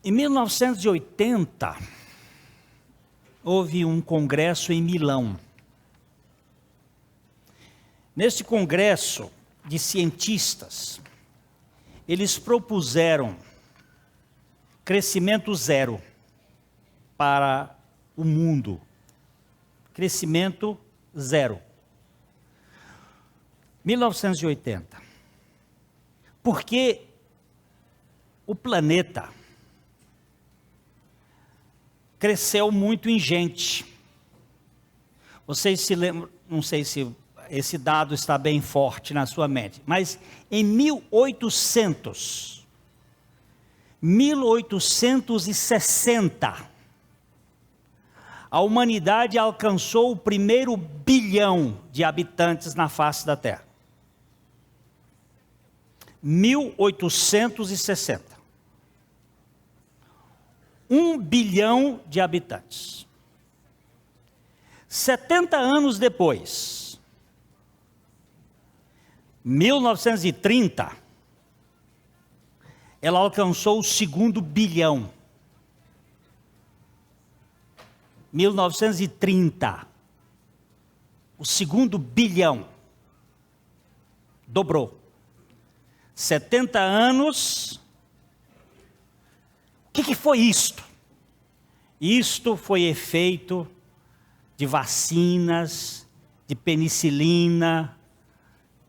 Em 1980, houve um congresso em Milão. Neste congresso de cientistas, eles propuseram crescimento zero para o mundo. Crescimento zero. 1980. Porque o planeta cresceu muito em gente. Vocês se lembram, não sei se esse dado está bem forte na sua mente, mas em 1860, a humanidade alcançou o primeiro bilhão de habitantes na face da Terra. 1860. 1 bilhão de habitantes. 70 anos depois, 1930, ela alcançou o segundo bilhão. 1930, o segundo bilhão, dobrou. 70 anos, o que foi isto? Isto foi efeito de vacinas, de penicilina,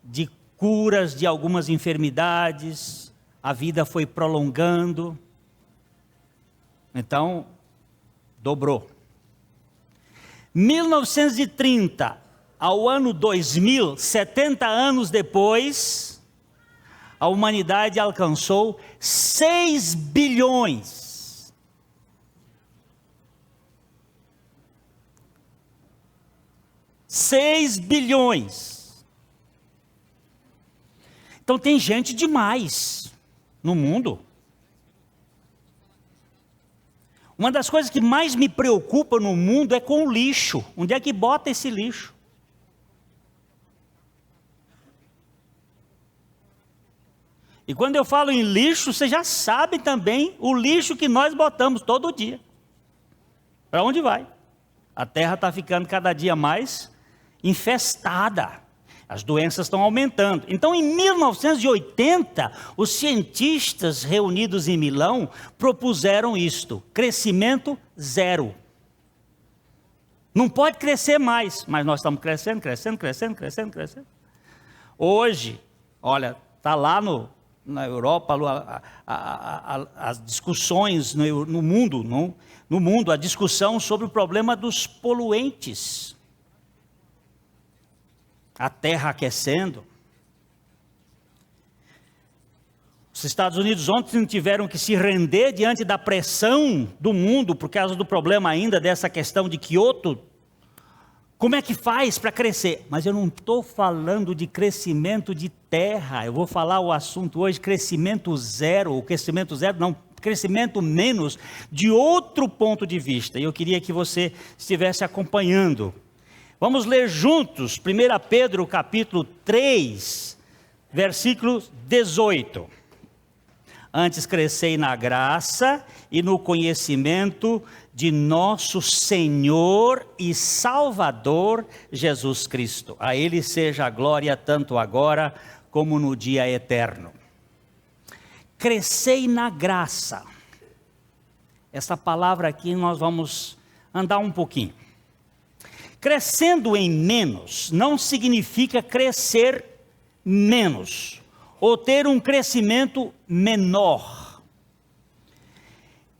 de curas de algumas enfermidades, a vida foi prolongando, então, dobrou. 1930 ao ano 2000, 70 anos depois, a humanidade alcançou 6 bilhões. $6 bilhões. Então tem gente demais no mundo. Uma das coisas que mais me preocupa no mundo é com o lixo. Onde é que bota esse lixo? E quando eu falo em lixo, você já sabe também o lixo que nós botamos todo dia. Para onde vai? A terra está ficando cada dia mais infestada. As doenças estão aumentando. Então, em 1980, os cientistas reunidos em Milão propuseram isto: crescimento zero. Não pode crescer mais, mas nós estamos crescendo. Hoje, olha, está lá na Europa, as discussões no mundo, a discussão sobre o problema dos poluentes. A terra aquecendo. Os Estados Unidos ontem tiveram que se render diante da pressão do mundo, por causa do problema ainda dessa questão de Kyoto. Como é que faz para crescer? Mas eu não estou falando de crescimento de terra. Eu vou falar o assunto hoje, crescimento zero. O crescimento zero não, crescimento menos, de outro ponto de vista. E eu queria que você estivesse acompanhando. Vamos ler juntos 1 Pedro capítulo 3, versículo 18. Antes crescei na graça e no conhecimento de nosso Senhor e Salvador Jesus Cristo. A Ele seja a glória tanto agora como no dia eterno. Crescei na graça. Essa palavra aqui nós vamos andar um pouquinho. Crescendo em menos não significa crescer menos ou ter um crescimento menor.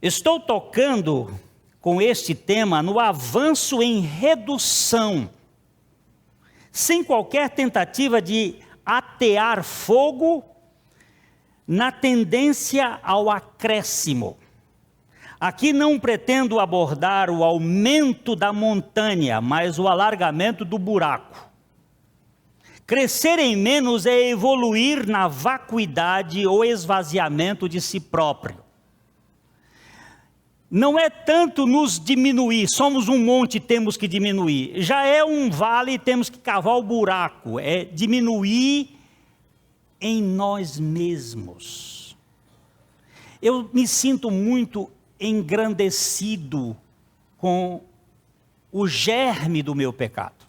Estou tocando com este tema no avanço em redução, sem qualquer tentativa de atear fogo na tendência ao acréscimo. Aqui não pretendo abordar o aumento da montanha, mas o alargamento do buraco. Crescer em menos é evoluir na vacuidade ou esvaziamento de si próprio. Não é tanto nos diminuir, somos um monte e temos que diminuir. Já é um vale e temos que cavar o buraco. É diminuir em nós mesmos. eu me sinto muito engrandecido com o germe do meu pecado.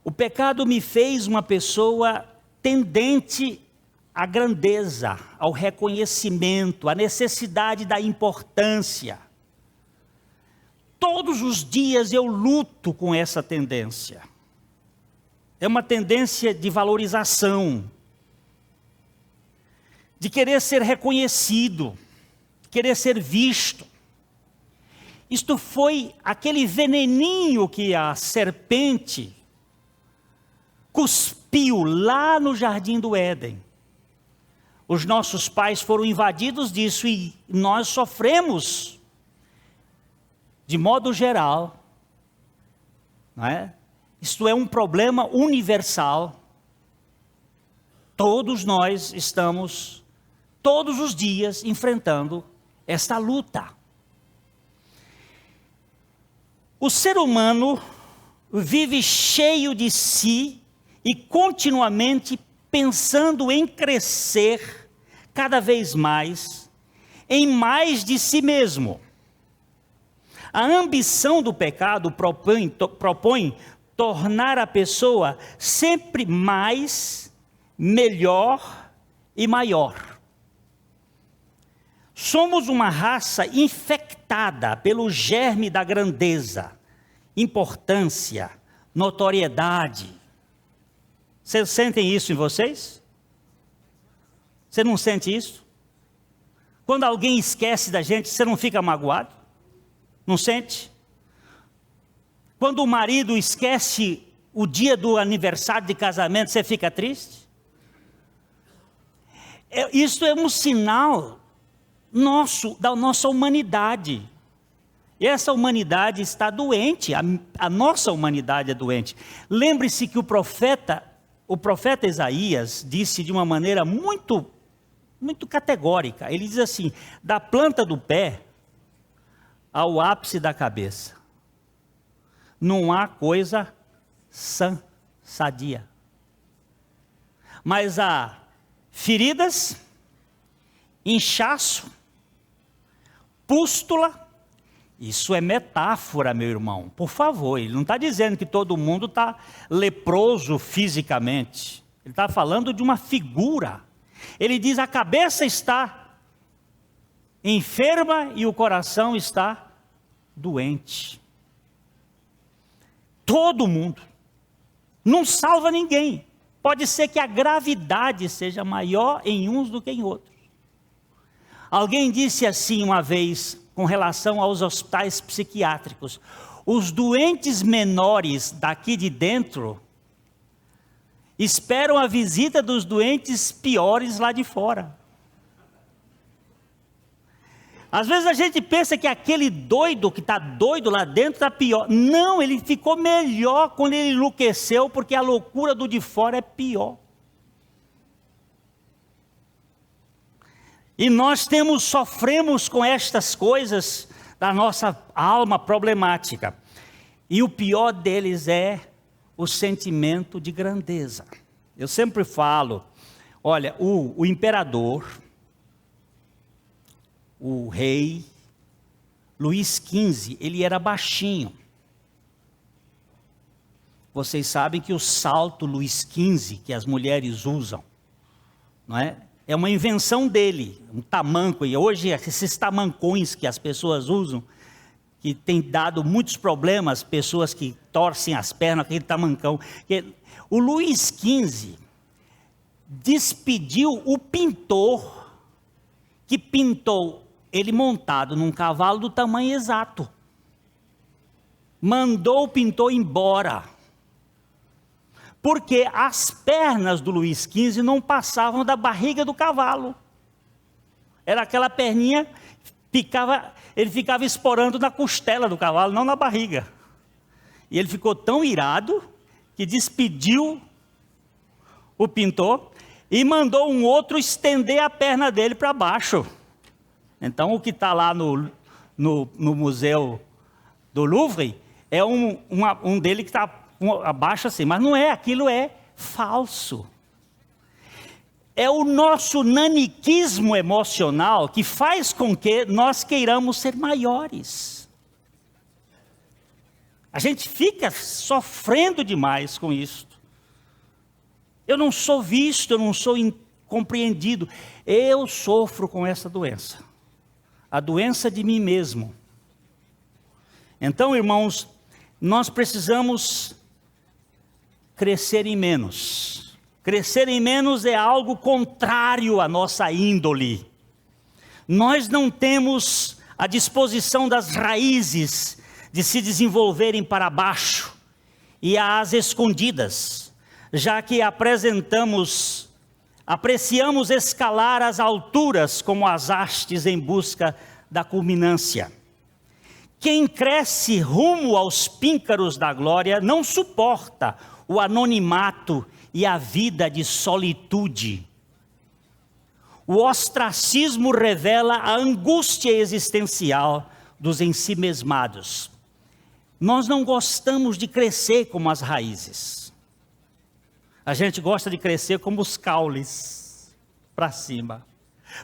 O pecado me fez uma pessoa tendente à grandeza, ao reconhecimento, à necessidade da importância. Todos os dias eu luto com essa tendência. É uma tendência de valorização, de querer ser reconhecido, de querer ser visto. Isto foi aquele veneninho que a serpente cuspiu lá no jardim do Éden. Os nossos pais foram invadidos disso e nós sofremos, de modo geral, não é? Isto é um problema universal. Todos nós estamos, todos os dias, enfrentando esta luta. O ser humano vive cheio de si e continuamente pensando em crescer cada vez mais, em mais de si mesmo. A ambição do pecado propõe tornar a pessoa sempre mais, melhor e maior. Somos uma raça infectada pelo germe da grandeza, importância, notoriedade. Vocês sentem isso em vocês? Você não sente isso? Quando alguém esquece da gente, você não fica magoado? Não sente? Quando o marido esquece o dia do aniversário de casamento, você fica triste? Isso é um sinal da nossa humanidade. E essa humanidade está doente, a nossa humanidade é doente. Lembre-se que o profeta Isaías disse de uma maneira muito categórica. Ele diz assim: da planta do pé ao ápice da cabeça, não há coisa sã, sadia. Mas há feridas, inchaço, pústula. Isso é metáfora, meu irmão. Por favor, ele não está dizendo que todo mundo está leproso fisicamente. Ele está falando de uma figura. Ele diz: a cabeça está enferma e o coração está doente. Todo mundo. Não salva ninguém. Pode ser que a gravidade seja maior em uns do que em outros. Alguém disse assim uma vez, com relação aos hospitais psiquiátricos: os doentes menores daqui de dentro esperam a visita dos doentes piores lá de fora. Às vezes a gente pensa que aquele doido que está doido lá dentro está pior. Não, ele ficou melhor quando ele enlouqueceu, porque a loucura do de fora é pior. E nós sofremos com estas coisas da nossa alma problemática. E o pior deles é o sentimento de grandeza. Eu sempre falo, olha, o imperador, o rei Luís XV, ele era baixinho. Vocês sabem que o salto Luís XV, que as mulheres usam, não é? É uma invenção dele, um tamanco. E hoje esses tamancões que as pessoas usam, que tem dado muitos problemas, pessoas que torcem as pernas, aquele tamancão. O Luís XV despediu o pintor que pintou ele montado num cavalo do tamanho exato. Mandou o pintor embora. Porque as pernas do Luís XV não passavam da barriga do cavalo. Era aquela perninha, ele ficava esporando na costela do cavalo, não na barriga. E ele ficou tão irado que despediu o pintor e mandou um outro estender a perna dele para baixo. Então o que está lá no museu do Louvre é um dele que está abaixo assim, mas não é, aquilo é falso. É o nosso naniquismo emocional que faz com que nós queiramos ser maiores. A gente fica sofrendo demais com isso. Eu não sou visto, eu não sou compreendido. Eu sofro com essa doença. A doença de mim mesmo. Então, irmãos, nós precisamos crescer em menos. Crescer em menos é algo contrário à nossa índole. Nós não temos a disposição das raízes de se desenvolverem para baixo e às escondidas, já que apreciamos escalar as alturas como as hastes em busca da culminância. Quem cresce rumo aos píncaros da glória não suporta o anonimato e a vida de solitude. O ostracismo revela a angústia existencial dos ensimesmados. Nós não gostamos de crescer como as raízes. A gente gosta de crescer como os caules, para cima.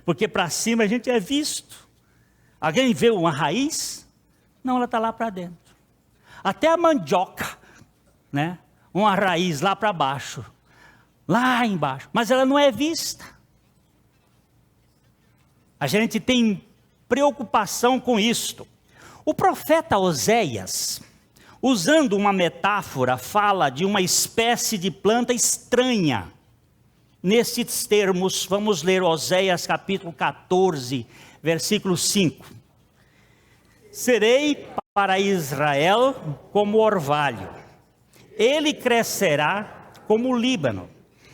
Porque para cima a gente é visto. Alguém vê uma raiz? Não, ela está lá para dentro. Até a mandioca, né? Uma raiz lá para baixo. Lá embaixo, mas ela não é vista. A gente tem preocupação com isto. O profeta Oséias, usando uma metáfora, fala de uma espécie de planta estranha. Nesses termos, vamos ler Oséias capítulo 14, versículo 5. Serei para Israel como orvalho, ele crescerá como o Líbano,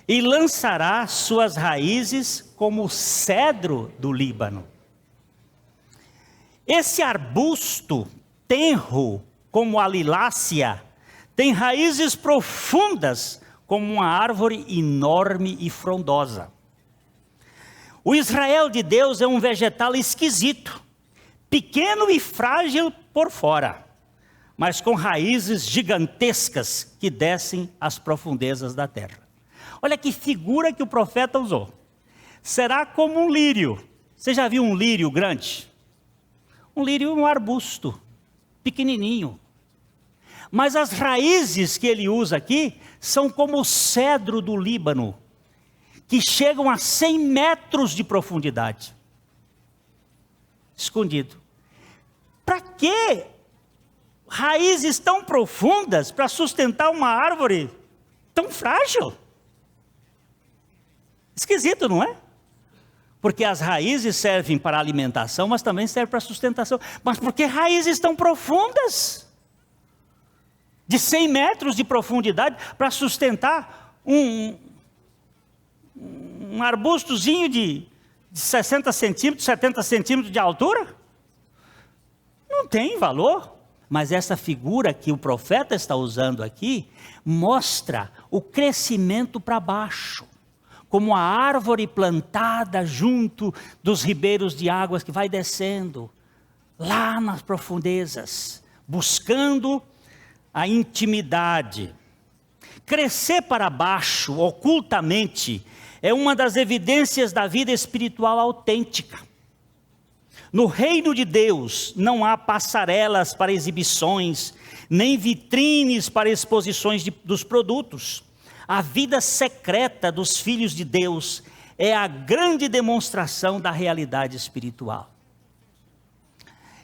e lançará suas raízes como o cedro do Líbano. Esse arbusto tenro, como a lilácea, tem raízes profundas, como uma árvore enorme e frondosa. O Israel de Deus é um vegetal esquisito, pequeno e frágil por fora, mas com raízes gigantescas que descem às profundezas da terra. Olha que figura que o profeta usou. Será como um lírio. Você já viu um lírio grande? Um lírio é um arbusto, pequenininho. Mas as raízes que ele usa aqui são como o cedro do Líbano, que chegam a 100 metros de profundidade. Escondido. Para que raízes tão profundas para sustentar uma árvore tão frágil? Esquisito, não é? Porque as raízes servem para alimentação, mas também servem para sustentação. Mas por que raízes tão profundas? De 100 metros de profundidade para sustentar um arbustozinho de 60 centímetros, 70 centímetros de altura? Não tem valor. Mas essa figura que o profeta está usando aqui, mostra o crescimento para baixo. Como a árvore plantada junto dos ribeiros de águas que vai descendo, lá nas profundezas, buscando a intimidade. Crescer para baixo, ocultamente, é uma das evidências da vida espiritual autêntica. No reino de Deus não há passarelas para exibições, nem vitrines para exposições dos produtos. A vida secreta dos filhos de Deus é a grande demonstração da realidade espiritual.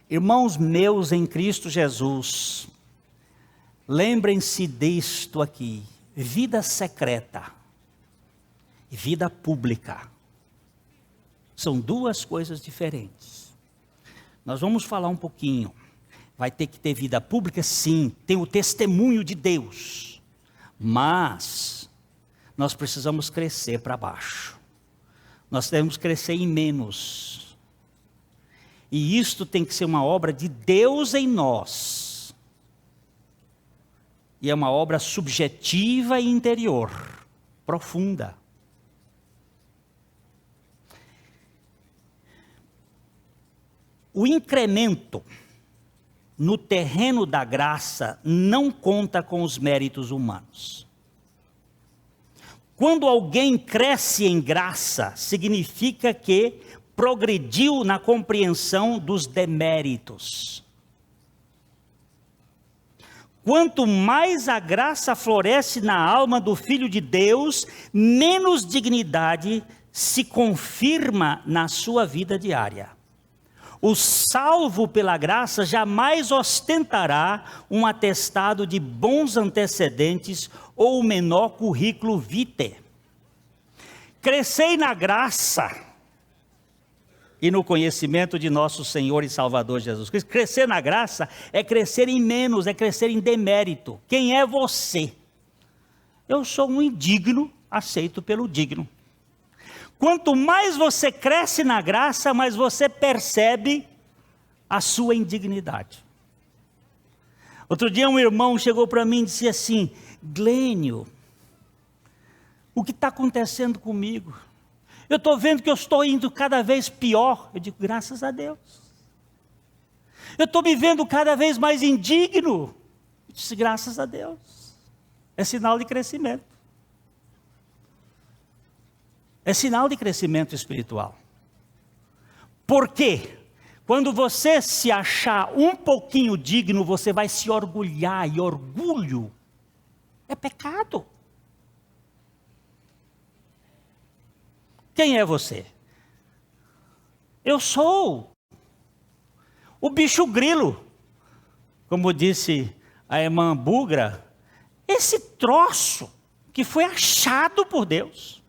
Irmãos meus em Cristo Jesus, lembrem-se disto aqui: vida secreta e vida pública são duas coisas diferentes. Nós vamos falar um pouquinho. Vai ter que ter vida pública? Sim, tem o testemunho de Deus. Mas nós precisamos crescer para baixo. Nós temos que crescer em menos. E isto tem que ser uma obra de Deus em nós. E é uma obra subjetiva e interior, profunda. O incremento no terreno da graça não conta com os méritos humanos. Quando alguém cresce em graça, significa que progrediu na compreensão dos deméritos. Quanto mais a graça floresce na alma do Filho de Deus, menos dignidade se confirma na sua vida diária. O salvo pela graça jamais ostentará um atestado de bons antecedentes ou o menor currículo vitae. Crescei na graça e no conhecimento de nosso Senhor e Salvador Jesus Cristo. Crescer na graça é crescer em menos, é crescer em demérito. Quem é você? Eu sou um indigno, aceito pelo digno. Quanto mais você cresce na graça, mais você percebe a sua indignidade. Outro dia um irmão chegou para mim e disse assim: Glênio, o que está acontecendo comigo? Eu estou vendo que eu estou indo cada vez pior. Eu digo, graças a Deus. Eu estou me vendo cada vez mais indigno. Eu disse, graças a Deus. É sinal de crescimento. É sinal de crescimento espiritual. Por quê? Quando você se achar um pouquinho digno, você vai se orgulhar, e orgulho é pecado. Quem é você? Eu sou o bicho grilo, como disse a irmã Bugra, esse troço que foi achado por Deus.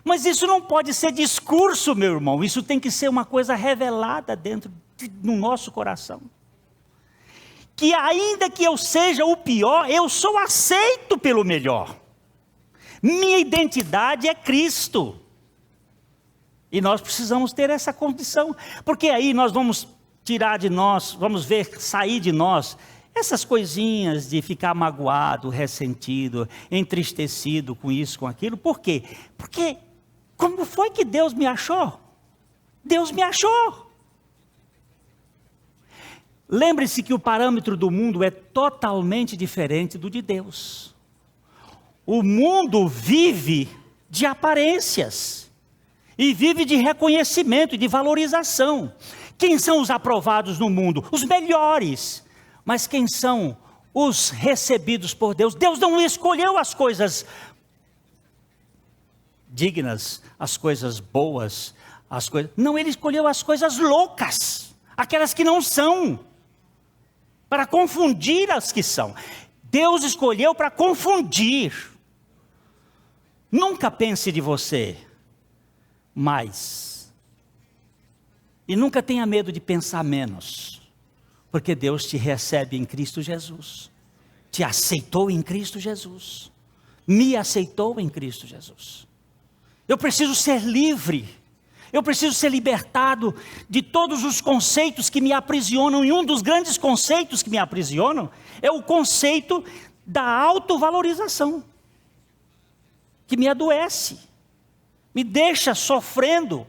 Mas isso não pode ser discurso, meu irmão, isso tem que ser uma coisa revelada dentro do nosso coração. Que ainda que eu seja o pior, eu sou aceito pelo melhor. Minha identidade é Cristo. E nós precisamos ter essa condição, porque aí nós vamos tirar de nós, vamos ver sair de nós essas coisinhas de ficar magoado, ressentido, entristecido com isso, com aquilo. Por quê? Porque como foi que Deus me achou? Deus me achou. Lembre-se que o parâmetro do mundo é totalmente diferente do de Deus. O mundo vive de aparências. E vive de reconhecimento e de valorização. Quem são os aprovados no mundo? Os melhores. Mas quem são os recebidos por Deus? Deus não escolheu as coisas dignas, as coisas boas, as coisas... Não, Ele escolheu as coisas loucas. Aquelas que não são. Para confundir as que são. Deus escolheu para confundir. Nunca pense de você mais. E nunca tenha medo de pensar menos. Porque Deus te recebe em Cristo Jesus. Te aceitou em Cristo Jesus. Me aceitou em Cristo Jesus. Eu preciso ser livre. Eu preciso ser libertado de todos os conceitos que me aprisionam. E um dos grandes conceitos que me aprisionam é o conceito da autovalorização. Que me adoece. Me deixa sofrendo.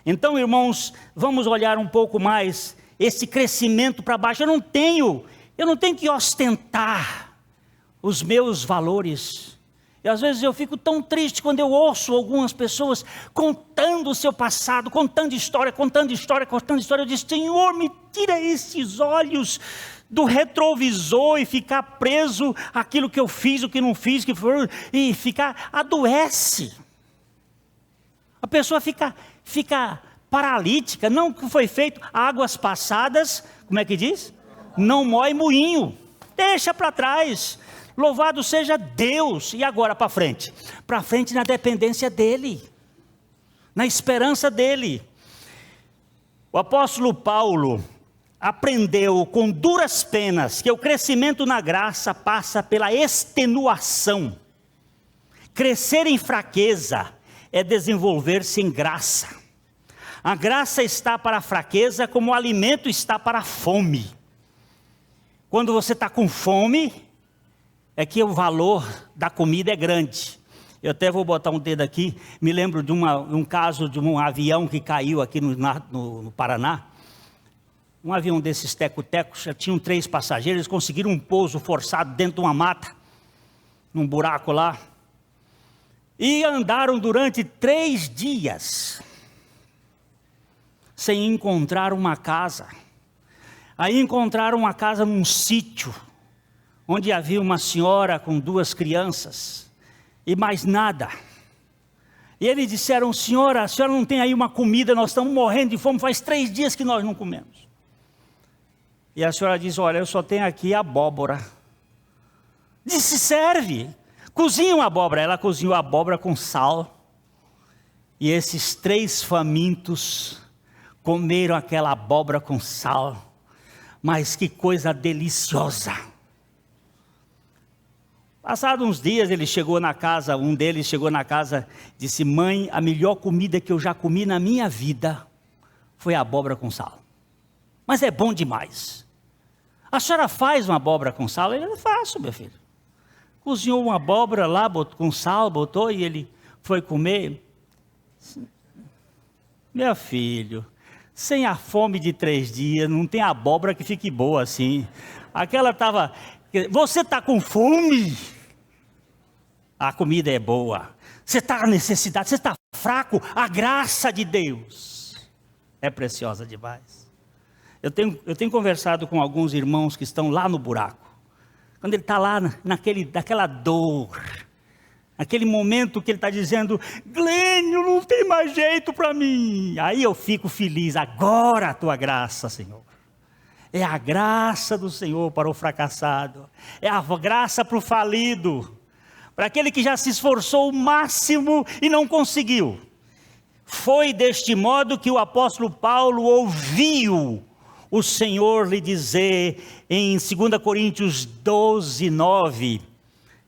Então, irmãos, vamos olhar um pouco mais esse crescimento para baixo. Eu não tenho que ostentar os meus valores. E às vezes eu fico tão triste quando eu ouço algumas pessoas contando o seu passado, contando história. Eu disse, Senhor, me tira esses olhos do retrovisor e ficar preso àquilo que eu fiz, o que não fiz, e ficar, adoece. A pessoa fica paralítica, não o que foi feito, águas passadas, como é que diz? Não mói moinho, deixa para trás, louvado seja Deus, e agora para frente na dependência dEle, na esperança dEle. O apóstolo Paulo aprendeu com duras penas que o crescimento na graça passa pela extenuação. Crescer em fraqueza é desenvolver-se em graça. A graça está para a fraqueza como o alimento está para a fome. Quando você está com fome, é que o valor da comida é grande. Eu até vou botar um dedo aqui, me lembro de um caso de um avião que caiu aqui no Paraná. Um avião desses teco-tecos, já tinham 3 passageiros, eles conseguiram um pouso forçado dentro de uma mata, num buraco lá. E andaram durante 3 dias, sem encontrar uma casa. Aí encontraram uma casa num sítio, onde havia uma senhora com 2 crianças, e mais nada. E eles disseram: senhora, a senhora não tem aí uma comida? Nós estamos morrendo de fome, faz 3 dias que nós não comemos. E a senhora diz: olha, eu só tenho aqui abóbora. Disse: serve, cozinha uma abóbora. Ela cozinhou a abóbora com sal, e esses 3 famintos comeram aquela abóbora com sal. Mas que coisa deliciosa. Passados uns dias, ele chegou na casa, um deles chegou na casa, disse: mãe, a melhor comida que eu já comi na minha vida foi a abóbora com sal. Mas é bom demais. A senhora faz uma abóbora com sal? Ele: eu faço, meu filho. Cozinhou uma abóbora lá, com sal, botou, e ele foi comer. Meu filho, sem a fome de 3 dias, não tem abóbora que fique boa assim. Aquela estava... Você está com fome? A comida é boa. Você está com necessidade, você está fraco? A graça de Deus é preciosa demais. Eu tenho conversado com alguns irmãos que estão lá no buraco. Quando ele está lá naquela dor, aquele momento que ele está dizendo: Glênio, não tem mais jeito para mim. Aí eu fico feliz. Agora a tua graça, Senhor. É a graça do Senhor para o fracassado. É a graça para o falido. Para aquele que já se esforçou o máximo e não conseguiu. Foi deste modo que o apóstolo Paulo ouviu o Senhor lhe dizer em 2 Coríntios 12, 9.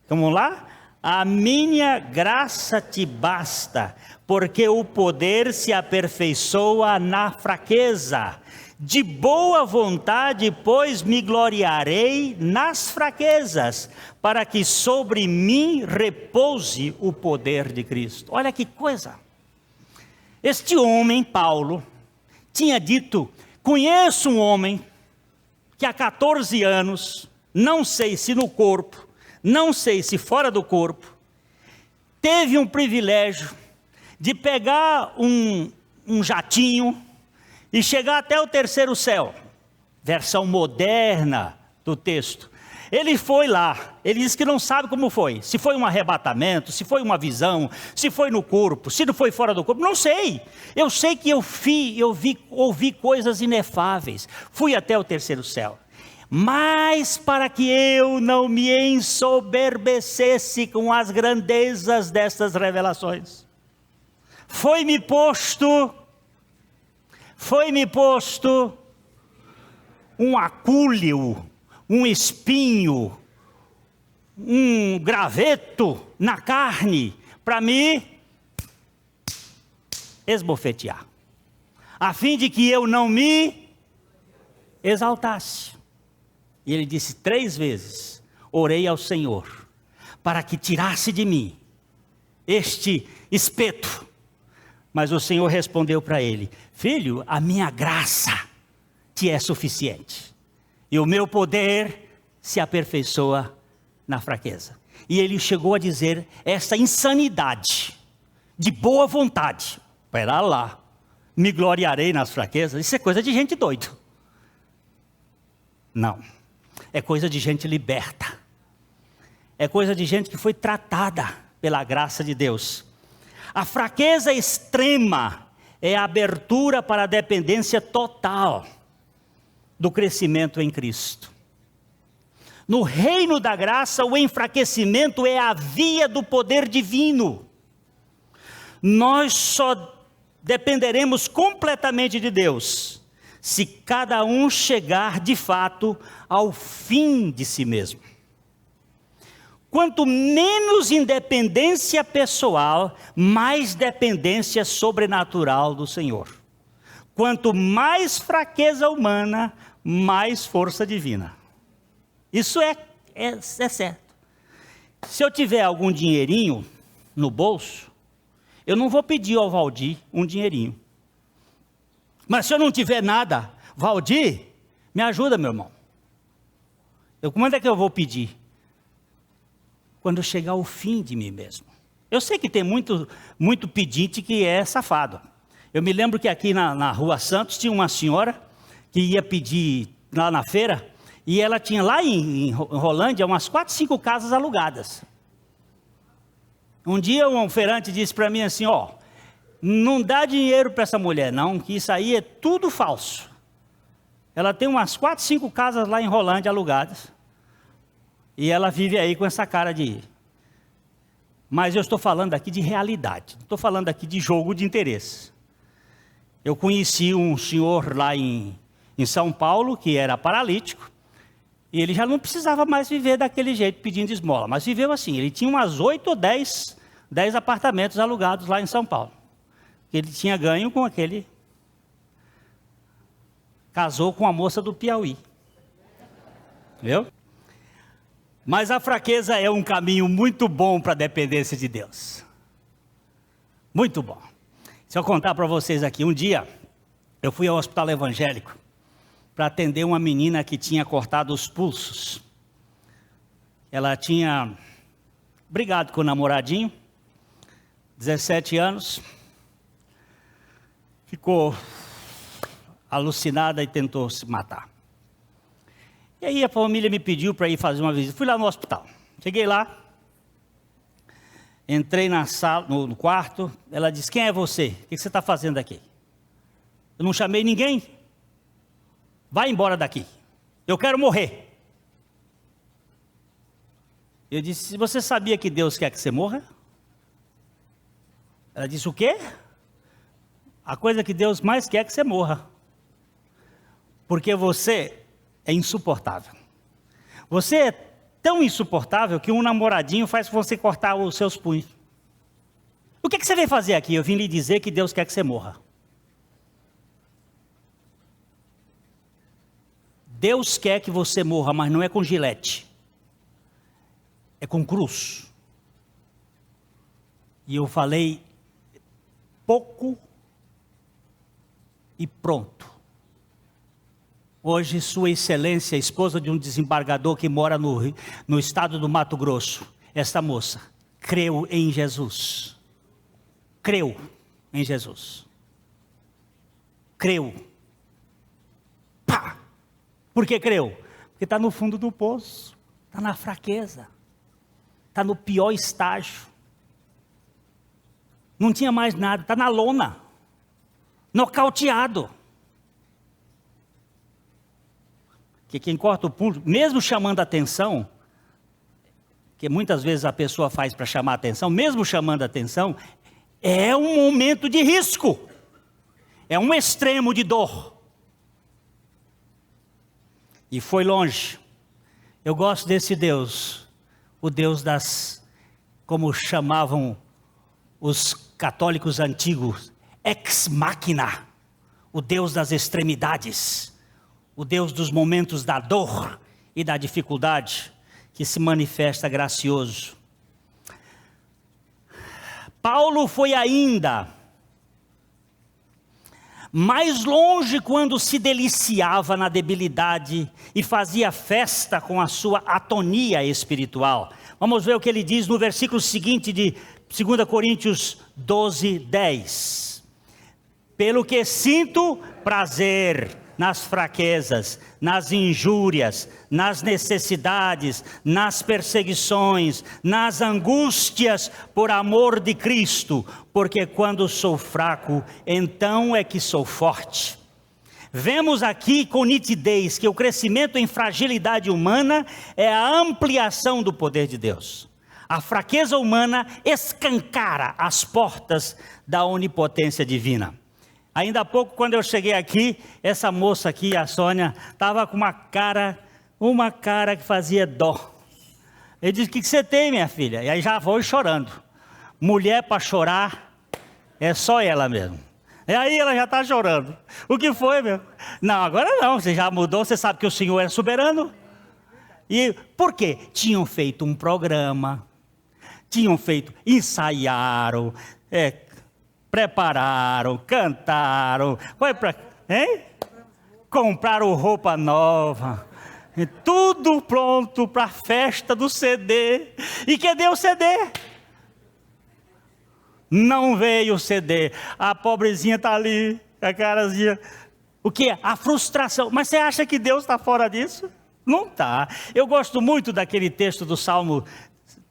Vamos lá? A minha graça te basta, porque o poder se aperfeiçoa na fraqueza. De boa vontade, pois, me gloriarei nas fraquezas, para que sobre mim repouse o poder de Cristo. Olha que coisa! Este homem, Paulo, tinha dito: conheço um homem que há 14 anos, não sei se no corpo, não sei se fora do corpo, teve um privilégio de pegar um jatinho e chegar até o 3º céu, versão moderna do texto. Ele foi lá, ele disse que não sabe como foi, se foi um arrebatamento, se foi uma visão, se foi no corpo, se não foi fora do corpo, não sei. Eu sei que ouvi coisas inefáveis, fui até o 3º céu. Mas para que eu não me ensoberbecesse com as grandezas destas revelações, foi-me posto um acúleo, um espinho, um graveto na carne, para me esbofetear, a fim de que eu não me exaltasse. E ele disse 3 vezes, orei ao Senhor, para que tirasse de mim este espeto. Mas o Senhor respondeu para ele: filho, a minha graça te é suficiente, e o meu poder se aperfeiçoa na fraqueza. E ele chegou a dizer essa insanidade, de boa vontade: espera lá, me gloriarei nas fraquezas. Isso é coisa de gente doido. Não, é coisa de gente liberta, é coisa de gente que foi tratada pela graça de Deus. A fraqueza extrema é a abertura para a dependência total do crescimento em Cristo. No reino da graça, o enfraquecimento é a via do poder divino. Nós só dependeremos completamente de Deus se cada um chegar de fato ao fim de si mesmo. Quanto menos independência pessoal, mais dependência sobrenatural do Senhor. Quanto mais fraqueza humana, mais força divina. Isso é certo. Se eu tiver algum dinheirinho no bolso, eu não vou pedir ao Valdir um dinheirinho. Mas se eu não tiver nada, Valdir, me ajuda, meu irmão. Quando é que eu vou pedir? Quando chegar ao fim de mim mesmo. Eu sei que tem muito pedinte que é safado. Eu me lembro que aqui na Rua Santos tinha uma senhora que ia pedir lá na feira, e ela tinha lá em Rolândia umas 4, 5 casas alugadas. Um dia um feirante disse para mim assim, ó, não dá dinheiro para essa mulher não, que isso aí é tudo falso. Ela tem umas 4, 5 casas lá em Rolândia alugadas, e ela vive aí com essa cara de... Mas eu estou falando aqui de realidade, não estou falando aqui de jogo de interesse. Eu conheci um senhor lá em São Paulo, que era paralítico, e ele já não precisava mais viver daquele jeito, pedindo esmola, mas viveu assim. Ele tinha umas 8 ou 10 apartamentos alugados lá em São Paulo. Ele tinha ganho com aquele... Casou com a moça do Piauí. Viu? Mas a fraqueza é um caminho muito bom para a dependência de Deus. Muito bom. Se eu contar para vocês aqui, um dia eu fui ao hospital evangélico para atender uma menina que tinha cortado os pulsos. Ela tinha brigado com o namoradinho, 17 anos, ficou alucinada e tentou se matar. E aí a família me pediu para ir fazer uma visita. Fui lá no hospital. Cheguei lá, entrei na sala, no quarto. Ela disse, quem é você? O que você está fazendo aqui? Eu não chamei ninguém. Vai embora daqui. Eu quero morrer. Eu disse, você sabia que Deus quer que você morra? Ela disse, o quê? A coisa que Deus mais quer é que você morra. Porque você é insuportável. Você é tão insuportável que um namoradinho faz você cortar os seus punhos. O que você veio fazer aqui? Eu vim lhe dizer que Deus quer que você morra. Deus quer que você morra, mas não é com gilete. É com cruz. E eu falei pouco e pronto. Hoje, Sua Excelência, esposa de um desembargador que mora no estado do Mato Grosso, essa moça creu em Jesus. Creu em Jesus. Creu. Pá! Por que creu? Porque está no fundo do poço, está na fraqueza, está no pior estágio. Não tinha mais nada, está na lona, nocauteado. Que quem corta o pulso, mesmo chamando a atenção, que muitas vezes a pessoa faz para chamar a atenção, mesmo chamando a atenção, é um momento de risco, é um extremo de dor. E foi longe. Eu gosto desse Deus, o Deus das, como chamavam os católicos antigos, ex machina, o Deus das extremidades, o Deus dos momentos da dor e da dificuldade, que se manifesta gracioso. Paulo foi ainda mais longe quando se deliciava na debilidade e fazia festa com a sua atonia espiritual. Vamos ver o que ele diz no versículo seguinte de 2 Coríntios 12, 10. Pelo que sinto prazer nas fraquezas, nas injúrias, nas necessidades, nas perseguições, nas angústias por amor de Cristo, porque quando sou fraco, então é que sou forte. Vemos aqui com nitidez que o crescimento em fragilidade humana é a ampliação do poder de Deus. A fraqueza humana escancara as portas da onipotência divina. Ainda há pouco, quando eu cheguei aqui, essa moça aqui, a Sônia, estava com uma cara que fazia dó. Eu disse, o que você tem, minha filha? E aí já vou chorando. Mulher para chorar, é só ela mesmo. E aí ela já está chorando. O que foi, meu? Não, agora não, você já mudou, você sabe que o Senhor é soberano. E por quê? Tinham feito um programa, ensaiaram, prepararam, cantaram, compraram roupa nova, tudo pronto para a festa do CD. E cadê o CD? Não veio ceder. A pobrezinha está ali, a carazinha. O que é? A frustração. Mas você acha que Deus está fora disso? Não está. Eu gosto muito daquele texto do Salmo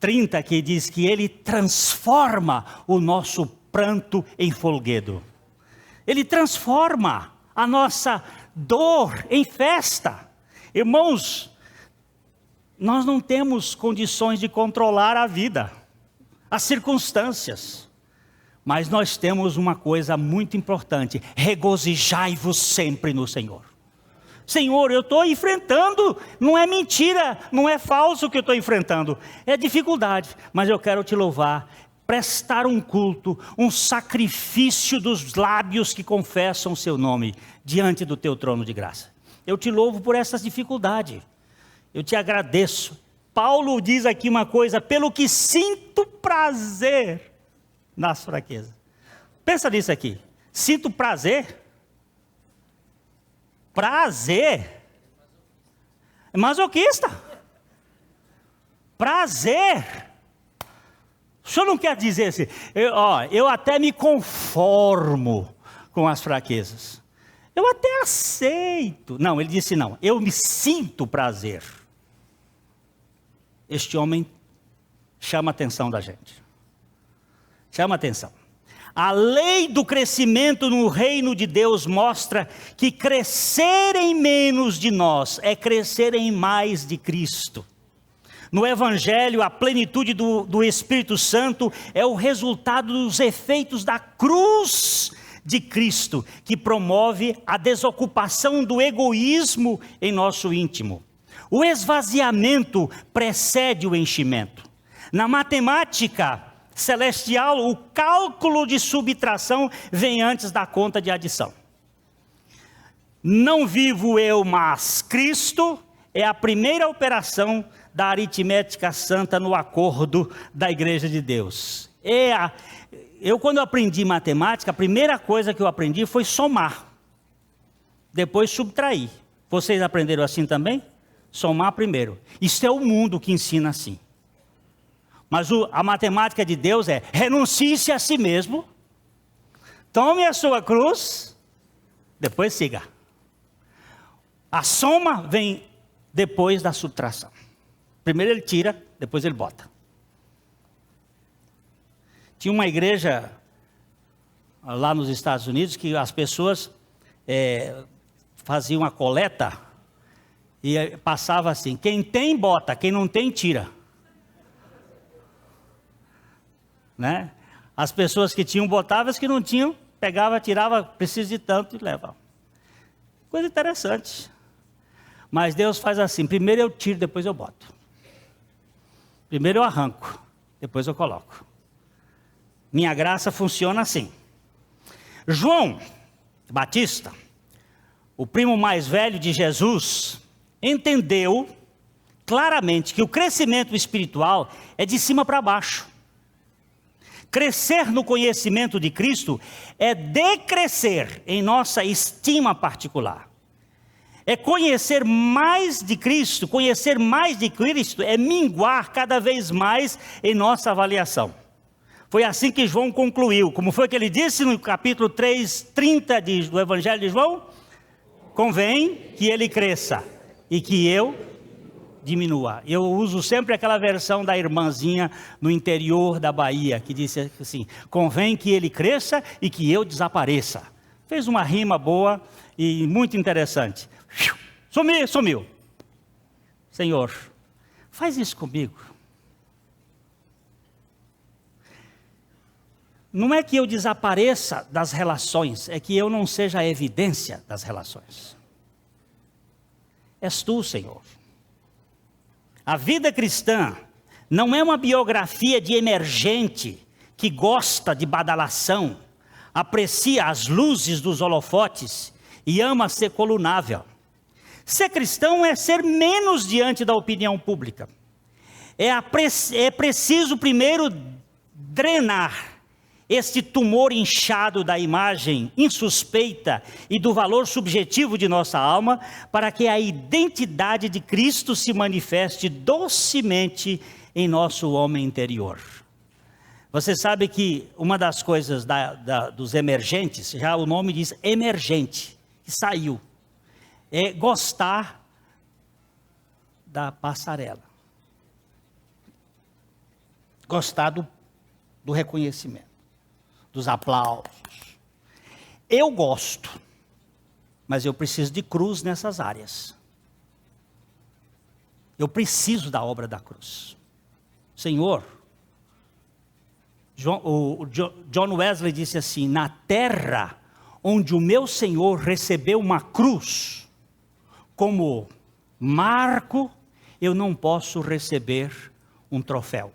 30 que diz que Ele transforma o nosso pranto em folguedo. Ele transforma a nossa dor em festa. Irmãos, nós não temos condições de controlar a vida, as circunstâncias. Mas nós temos uma coisa muito importante: regozijai-vos sempre no Senhor. Senhor, eu estou enfrentando, não é mentira, não é falso o que eu estou enfrentando, é dificuldade, mas eu quero te louvar, prestar um culto, um sacrifício dos lábios que confessam o seu nome, diante do teu trono de graça. Eu te louvo por essas dificuldades, eu te agradeço. Paulo diz aqui uma coisa: pelo que sinto prazer nas fraquezas. Pensa nisso aqui, sinto prazer. Prazer? É masoquista. Prazer. O senhor não quer dizer assim, eu até me conformo com as fraquezas. Eu até aceito. Não, ele disse não, eu me sinto prazer. Este homem chama a atenção da gente. Chama a atenção. A lei do crescimento no reino de Deus mostra que crescer em menos de nós é crescer em mais de Cristo. No Evangelho, a plenitude do Espírito Santo é o resultado dos efeitos da cruz de Cristo, que promove a desocupação do egoísmo em nosso íntimo. O esvaziamento precede o enchimento. Na matemática celestial, o cálculo de subtração vem antes da conta de adição. Não vivo eu, mas Cristo é a primeira operação da aritmética santa no acordo da igreja de Deus. Eu quando aprendi matemática, a primeira coisa que eu aprendi foi somar, depois subtrair. Vocês aprenderam assim também? Somar primeiro. Isso é o mundo que ensina assim. Mas a matemática de Deus é: renuncie-se a si mesmo, tome a sua cruz, depois siga. A soma vem depois da subtração. Primeiro ele tira, depois ele bota. Tinha uma igreja lá nos Estados Unidos que as pessoas faziam uma coleta e passava assim: quem tem bota, quem não tem tira. Né? As pessoas que tinham botavam, as que não tinham, pegava, tirava, precisa de tanto e leva. Coisa interessante. Mas Deus faz assim: primeiro eu tiro, depois eu boto. Primeiro eu arranco, depois eu coloco. Minha graça funciona assim. João Batista, o primo mais velho de Jesus, entendeu claramente que o crescimento espiritual é de cima para baixo. Crescer no conhecimento de Cristo é decrescer em nossa estima particular. É conhecer mais de Cristo, é minguar cada vez mais em nossa avaliação. Foi assim que João concluiu. Como foi que ele disse no capítulo 3:30 do Evangelho de João? Convém que ele cresça e que eu diminua. Eu uso sempre aquela versão da irmãzinha no interior da Bahia, que disse assim: convém que ele cresça e que eu desapareça. Fez uma rima boa e muito interessante. Sumiu. Senhor, faz isso comigo. Não é que eu desapareça das relações, é que eu não seja a evidência das relações. És tu, Senhor. A vida cristã não é uma biografia de emergente que gosta de badalação, aprecia as luzes dos holofotes e ama ser colunável. Ser cristão é ser menos diante da opinião pública. É preciso primeiro drenar este tumor inchado da imagem insuspeita e do valor subjetivo de nossa alma, para que a identidade de Cristo se manifeste docemente em nosso homem interior. Você sabe que uma das coisas dos emergentes, já o nome diz emergente, que saiu, é gostar da passarela. Gostar do reconhecimento, dos aplausos. Eu gosto, mas eu preciso de cruz nessas áreas. Eu preciso da obra da cruz. Senhor, John Wesley disse assim: na terra onde o meu Senhor recebeu uma cruz como marco, eu não posso receber um troféu.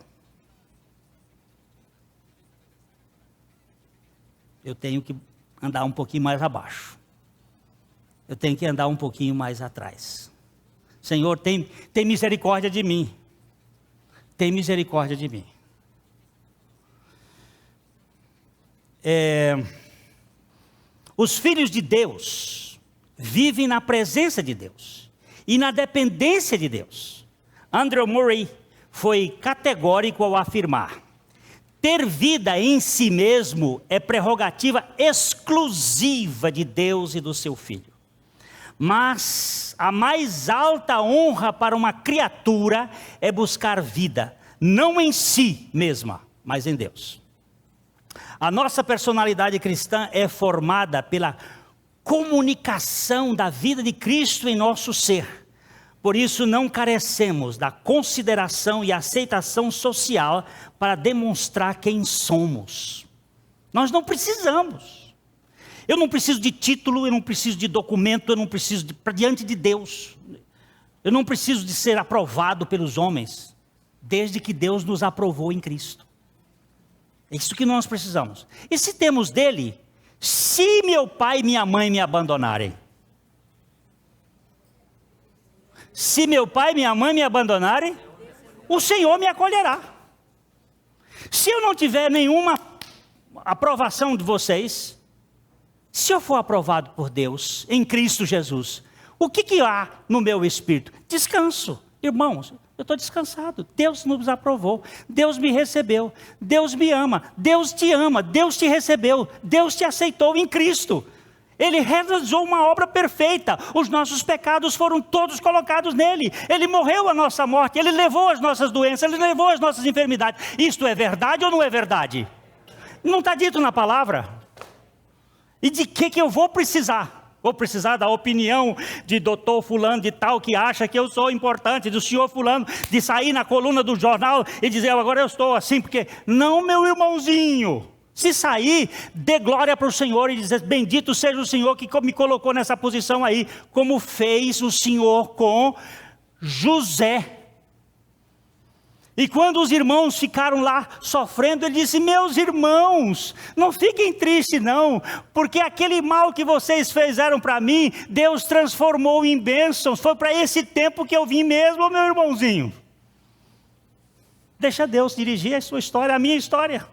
Eu tenho que andar um pouquinho mais abaixo. Eu tenho que andar um pouquinho mais atrás. Senhor, tem misericórdia de mim. Tem misericórdia de mim. Os filhos de Deus vivem na presença de Deus e na dependência de Deus. Andrew Murray foi categórico ao afirmar: ter vida em si mesmo é prerrogativa exclusiva de Deus e do seu Filho. Mas a mais alta honra para uma criatura é buscar vida, não em si mesma, mas em Deus. A nossa personalidade cristã é formada pela comunicação da vida de Cristo em nosso ser. Por isso não carecemos da consideração e aceitação social para demonstrar quem somos. Nós não precisamos. Eu não preciso de título, eu não preciso de documento, eu não preciso diante de Deus. Eu não preciso de ser aprovado pelos homens, desde que Deus nos aprovou em Cristo. É isso que nós precisamos. E se temos dele, se meu pai e minha mãe me abandonarem? Se meu pai e minha mãe me abandonarem, o Senhor me acolherá. Se eu não tiver nenhuma aprovação de vocês, se eu for aprovado por Deus, em Cristo Jesus, o que há no meu espírito? Descanso. Irmãos, eu estou descansado. Deus nos aprovou. Deus me recebeu. Deus me ama. Deus te ama. Deus te recebeu. Deus te aceitou em Cristo. Ele realizou uma obra perfeita. Os nossos pecados foram todos colocados nele. Ele morreu a nossa morte. Ele levou as nossas doenças. Ele levou as nossas enfermidades. Isto é verdade ou não é verdade? Não está dito na palavra. E de que eu vou precisar? Vou precisar da opinião de doutor fulano de tal, que acha que eu sou importante, do senhor fulano, de sair na coluna do jornal e dizer, agora eu estou assim, porque... Não, meu irmãozinho. Se sair, dê glória para o Senhor e dizer, bendito seja o Senhor que me colocou nessa posição aí, como fez o Senhor com José. E quando os irmãos ficaram lá sofrendo, ele disse, meus irmãos, não fiquem tristes não, porque aquele mal que vocês fizeram para mim, Deus transformou em bênçãos, foi para esse tempo que eu vim mesmo, meu irmãozinho. Deixa Deus dirigir a sua história, a minha história.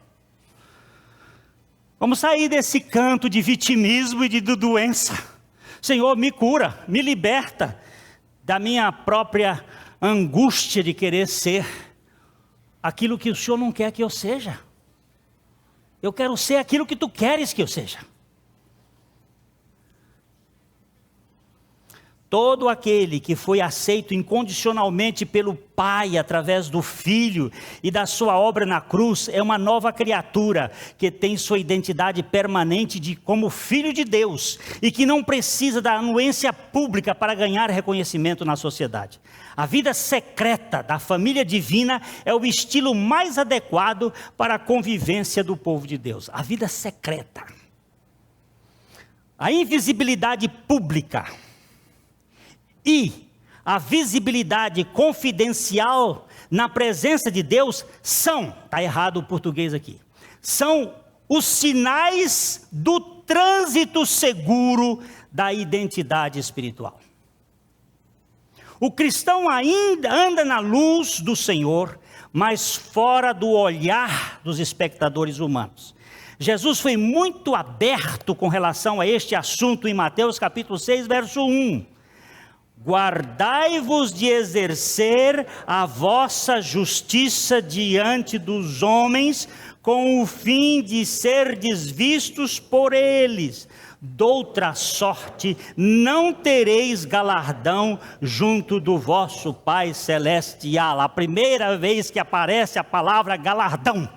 Vamos sair desse canto de vitimismo e de doença. Senhor, me cura, me liberta da minha própria angústia de querer ser aquilo que o Senhor não quer que eu seja. Eu quero ser aquilo que tu queres que eu seja. Todo aquele que foi aceito incondicionalmente pelo Pai, através do Filho e da sua obra na cruz, é uma nova criatura, que tem sua identidade permanente como Filho de Deus, e que não precisa da anuência pública para ganhar reconhecimento na sociedade. A vida secreta da família divina é o estilo mais adequado para a convivência do povo de Deus. A vida secreta. A invisibilidade pública e a visibilidade confidencial na presença de Deus está errado o português aqui, são os sinais do trânsito seguro da identidade espiritual. O cristão ainda anda na luz do Senhor, mas fora do olhar dos espectadores humanos. Jesus foi muito aberto com relação a este assunto em Mateus capítulo 6, verso 1. Guardai-vos de exercer a vossa justiça diante dos homens, com o fim de serdes vistos por eles. Doutra sorte, não tereis galardão junto do vosso Pai Celestial. A primeira vez que aparece a palavra galardão,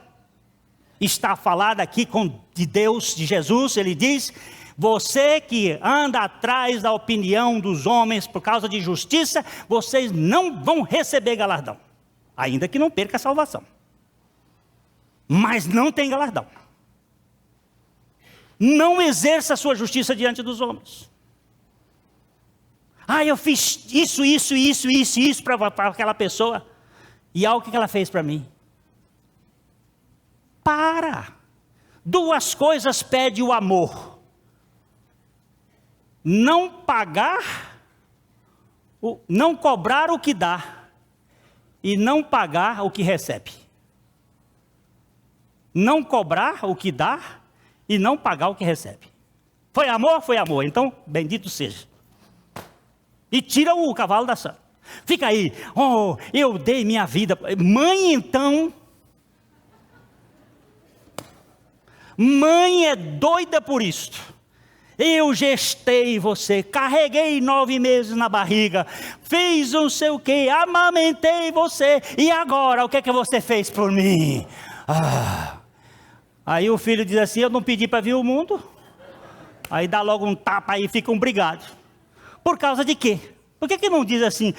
está falada aqui de Deus, de Jesus. Ele diz: você que anda atrás da opinião dos homens por causa de justiça, vocês não vão receber galardão, ainda que não perca a salvação. Mas não tem galardão. Não exerça a sua justiça diante dos homens. Eu fiz isso para aquela pessoa. E olha o que ela fez para mim. Para. Duas coisas pede o amor: não pagar, não cobrar o que dá, e não pagar o que recebe. Não cobrar o que dá e não pagar o que recebe. Foi amor? Foi amor. Então, bendito seja. E tira o cavalo da sala. Fica aí. Eu dei minha vida. Mãe, então. Mãe é doida por isto. Eu gestei você, carreguei 9 meses na barriga, fiz não sei o que, amamentei você, e agora o que é que você fez por mim? Aí o filho diz assim: eu não pedi para vir o mundo. Aí dá logo um tapa aí e ficam brigados. Por causa de quê? Por que não diz assim: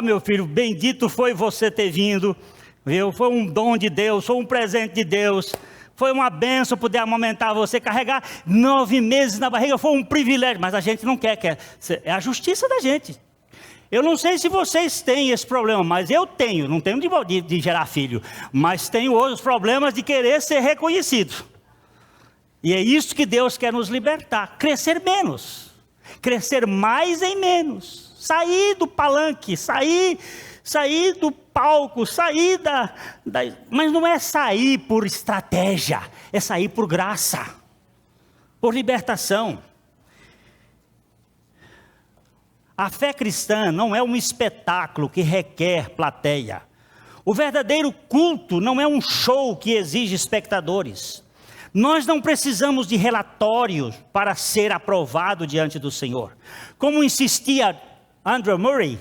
meu filho, bendito foi você ter vindo, viu? Foi um dom de Deus, foi um presente de Deus, foi uma bênção poder amamentar você, carregar 9 meses na barriga, foi um privilégio. Mas a gente não quer, é a justiça da gente. Eu não sei se vocês têm esse problema, mas eu tenho. Não tenho de gerar filho, mas tenho os problemas de querer ser reconhecido. E é isso que Deus quer nos libertar: crescer menos, crescer mais em menos, sair do palanque, sair do palco, sair mas não é sair por estratégia, é sair por graça, por libertação. A fé cristã não é um espetáculo que requer plateia. O verdadeiro culto não é um show que exige espectadores. Nós não precisamos de relatórios para ser aprovado diante do Senhor. Como insistia Andrew Murray,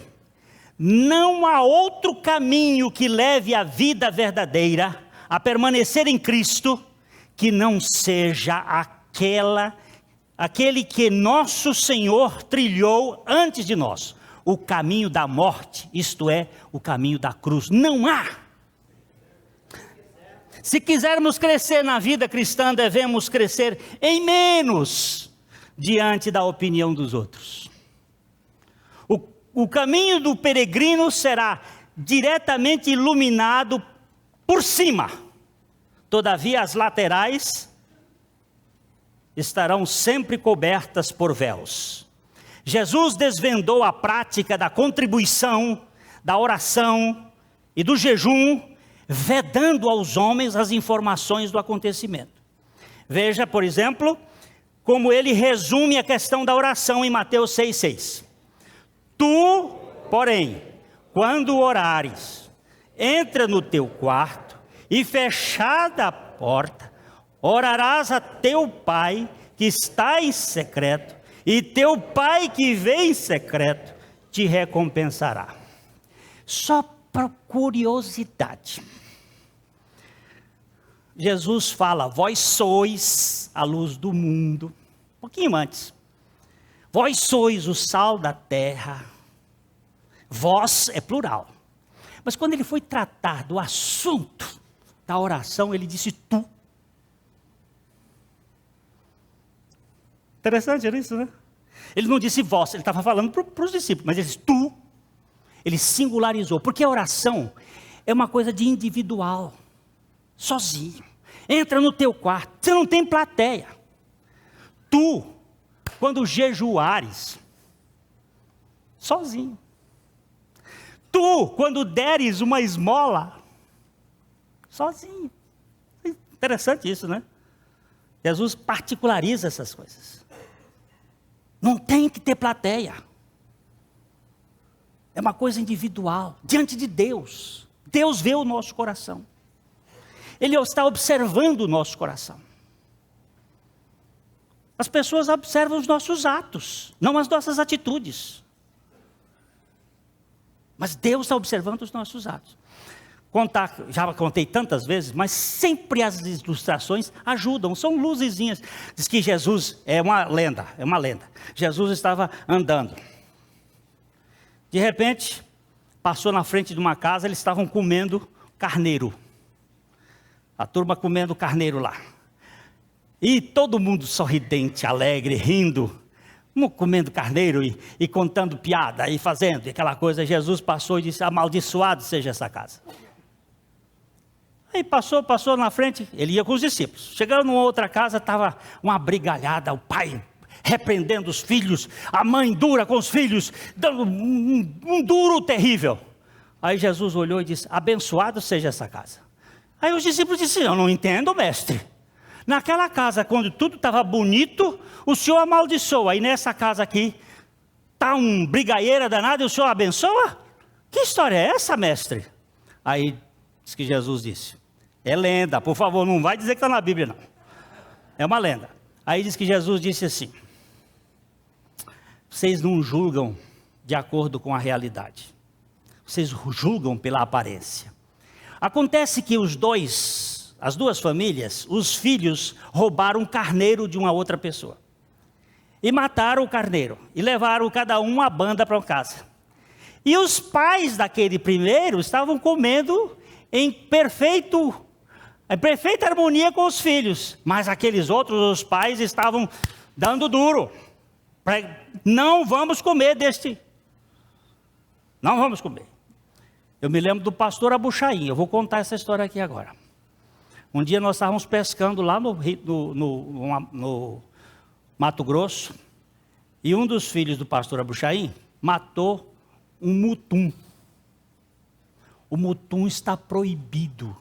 não há outro caminho que leve à vida verdadeira, a permanecer em Cristo, que não seja aquele que nosso Senhor trilhou antes de nós, o caminho da morte, isto é, o caminho da cruz. Não há. Se quisermos crescer na vida cristã, devemos crescer em menos diante da opinião dos outros. O caminho do peregrino será diretamente iluminado por cima, todavia as laterais estarão sempre cobertas por véus. Jesus desvendou a prática da contribuição, da oração e do jejum, vedando aos homens as informações do acontecimento. Veja, por exemplo, como ele resume a questão da oração em Mateus 6,6. Tu, porém, quando orares, entra no teu quarto e fechada a porta, orarás a teu Pai que está em secreto, e teu Pai que vê em secreto te recompensará. Só por curiosidade, Jesus fala: vós sois a luz do mundo. Um pouquinho antes: vós sois o sal da terra. Vós é plural. Mas quando ele foi tratar do assunto da oração, ele disse tu. Interessante isso, né? Ele não disse vós, ele estava falando para os discípulos, mas ele disse tu. Ele singularizou, porque a oração é uma coisa de individual, sozinho. Entra no teu quarto, você não tem plateia. Tu, quando jejuares, sozinho. Tu, quando deres uma esmola, sozinho. Interessante isso, né? Jesus particulariza essas coisas. Não tem que ter plateia. É uma coisa individual, diante de Deus. Deus vê o nosso coração. Ele está observando o nosso coração. As pessoas observam os nossos atos, não as nossas atitudes. Mas Deus está observando os nossos atos. Já contei tantas vezes, mas sempre as ilustrações ajudam, são luzezinhas. Diz que Jesus, é uma lenda. Jesus estava andando. De repente, passou na frente de uma casa, eles estavam comendo carneiro. A turma comendo carneiro lá. E todo mundo sorridente, alegre, rindo, comendo carneiro e contando piada, e fazendo aquela coisa. Jesus passou e disse: amaldiçoado seja essa casa. Aí passou na frente, ele ia com os discípulos. Chegando numa outra casa, estava uma brigalhada, o pai repreendendo os filhos, a mãe dura com os filhos, dando um duro terrível. Aí Jesus olhou e disse: abençoado seja essa casa. Aí os discípulos disseram: eu não entendo, mestre. Naquela casa, quando tudo estava bonito, o senhor amaldiçoa. Aí nessa casa aqui, está um brigadeira danado e o senhor abençoa? Que história é essa, mestre? Aí diz que Jesus disse: é lenda, por favor, não vai dizer que está na Bíblia, não. É uma lenda. Aí diz que Jesus disse assim: vocês não julgam de acordo com a realidade. Vocês julgam pela aparência. Acontece que as duas famílias, os filhos roubaram um carneiro de uma outra pessoa. E mataram o carneiro. E levaram cada um uma banda para casa. E os pais daquele primeiro estavam comendo em perfeita harmonia com os filhos. Mas aqueles outros, os pais, estavam dando duro. Não vamos comer deste. Não vamos comer. Eu me lembro do pastor Abuchaim. Eu vou contar essa história aqui agora. Um dia nós estávamos pescando lá no Mato Grosso. E um dos filhos do pastor Abuchaim matou um mutum. O mutum está proibido.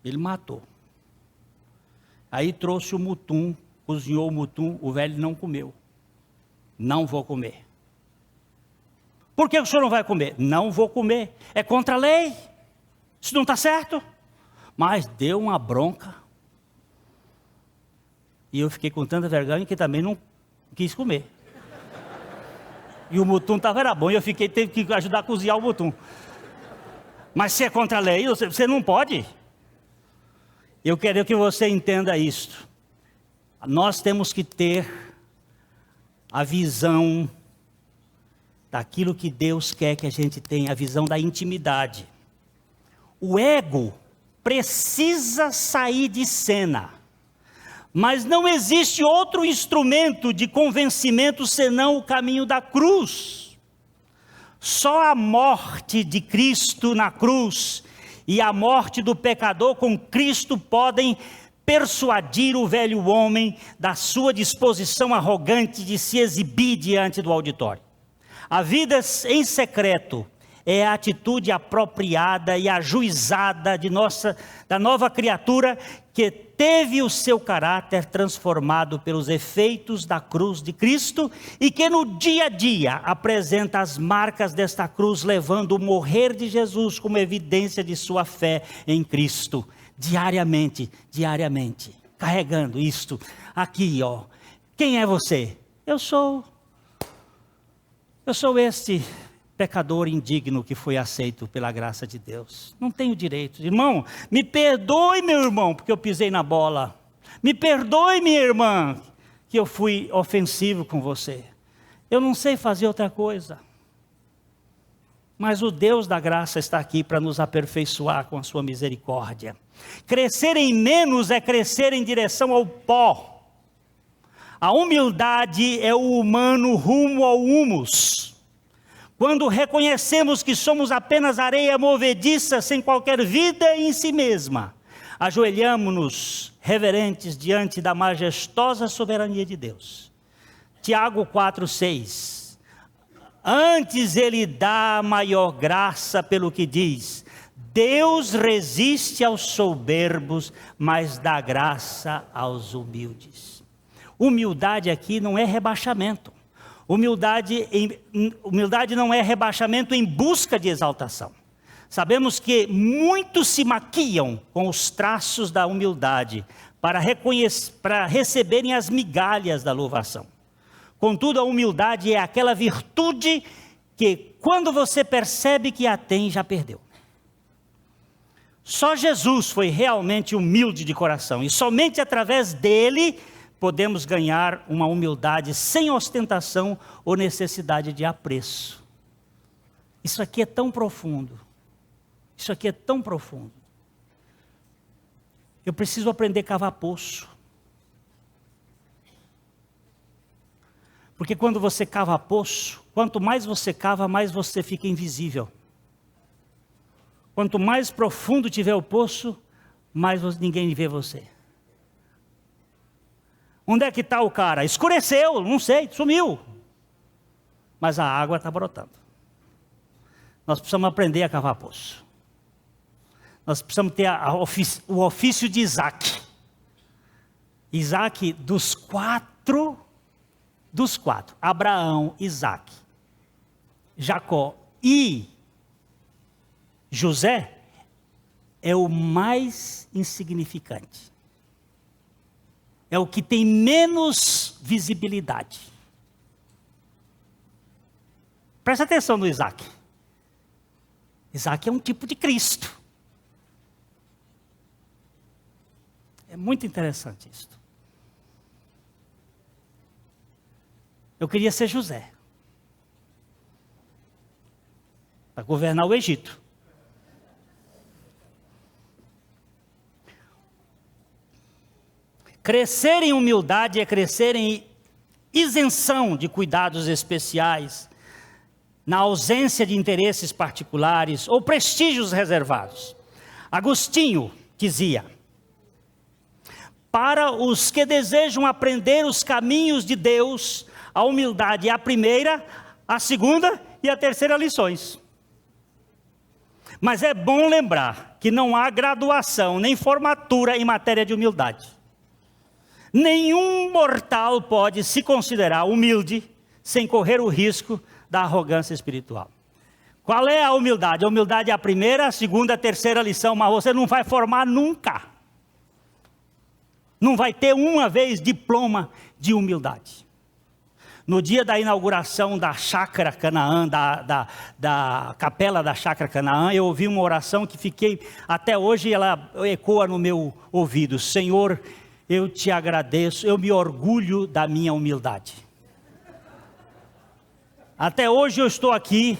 Ele matou. Aí trouxe o mutum, cozinhou o mutum, o velho não comeu. Não vou comer. Por que o senhor não vai comer? Não vou comer. É contra a lei. Isso não está certo. Mas deu uma bronca. E eu fiquei com tanta vergonha que também não quis comer. E o mutum era bom e eu teve que ajudar a cozinhar o mutum. Mas se é contra a lei, você não pode. Eu quero que você entenda isto. Nós temos que ter a visão daquilo que Deus quer que a gente tenha, a visão da intimidade. O ego precisa sair de cena. Mas não existe outro instrumento de convencimento senão o caminho da cruz. Só a morte de Cristo na cruz e a morte do pecador com Cristo podem persuadir o velho homem da sua disposição arrogante de se exibir diante do auditório. A vida em secreto é a atitude apropriada e ajuizada da nova criatura que teve o seu caráter transformado pelos efeitos da cruz de Cristo e que no dia a dia apresenta as marcas desta cruz, levando o morrer de Jesus como evidência de sua fé em Cristo, diariamente, carregando isto aqui, ó. Quem é você? Eu sou este pecador indigno que foi aceito pela graça de Deus. Não tenho direito. Irmão, me perdoe, meu irmão, porque eu pisei na bola. Me perdoe, minha irmã, que eu fui ofensivo com você. Eu não sei fazer outra coisa. Mas o Deus da graça está aqui para nos aperfeiçoar com a sua misericórdia. Crescer em menos é crescer em direção ao pó. A humildade é o humano rumo ao humus. Quando reconhecemos que somos apenas areia movediça, sem qualquer vida em si mesma, ajoelhamos-nos reverentes diante da majestosa soberania de Deus. Tiago 4:6. Antes ele dá maior graça pelo que diz: Deus resiste aos soberbos, mas dá graça aos humildes. Humildade aqui não é rebaixamento. Humildade não é rebaixamento em busca de exaltação. Sabemos que muitos se maquiam com os traços da humildade para receberem as migalhas da louvação. Contudo, a humildade é aquela virtude que, quando você percebe que a tem, já perdeu. Só Jesus foi realmente humilde de coração, e somente através dele podemos ganhar uma humildade sem ostentação ou necessidade de apreço. Isso aqui é tão profundo. Isso aqui é tão profundo. Eu preciso aprender a cavar poço. Porque quando você cava poço, quanto mais você cava, mais você fica invisível. Quanto mais profundo tiver o poço, mais ninguém vê você. Onde é que está o cara? Escureceu, não sei, sumiu. Mas a água está brotando. Nós precisamos aprender a cavar poço. Nós precisamos ter o ofício de Isaac. Isaac, dos quatro, Abraão, Isaac, Jacó e José, é o mais insignificante. É o que tem menos visibilidade. Presta atenção no Isaac. Isaac é um tipo de Cristo. É muito interessante isso. Eu queria ser José, para governar o Egito. Crescer em humildade é crescer em isenção de cuidados especiais, na ausência de interesses particulares ou prestígios reservados. Agostinho dizia: para os que desejam aprender os caminhos de Deus, a humildade é a primeira, a segunda e a terceira lições. Mas é bom lembrar que não há graduação nem formatura em matéria de humildade. Nenhum mortal pode se considerar humilde sem correr o risco da arrogância espiritual. Qual é a humildade? A humildade é a primeira, a segunda, a terceira lição, mas você não vai formar nunca. Não vai ter uma vez diploma de humildade. No dia da inauguração da Chácara Canaã, da capela da Chácara Canaã, eu ouvi uma oração que fiquei, até hoje ela ecoa no meu ouvido: Senhor, eu te agradeço, eu me orgulho da minha humildade. Até hoje eu estou aqui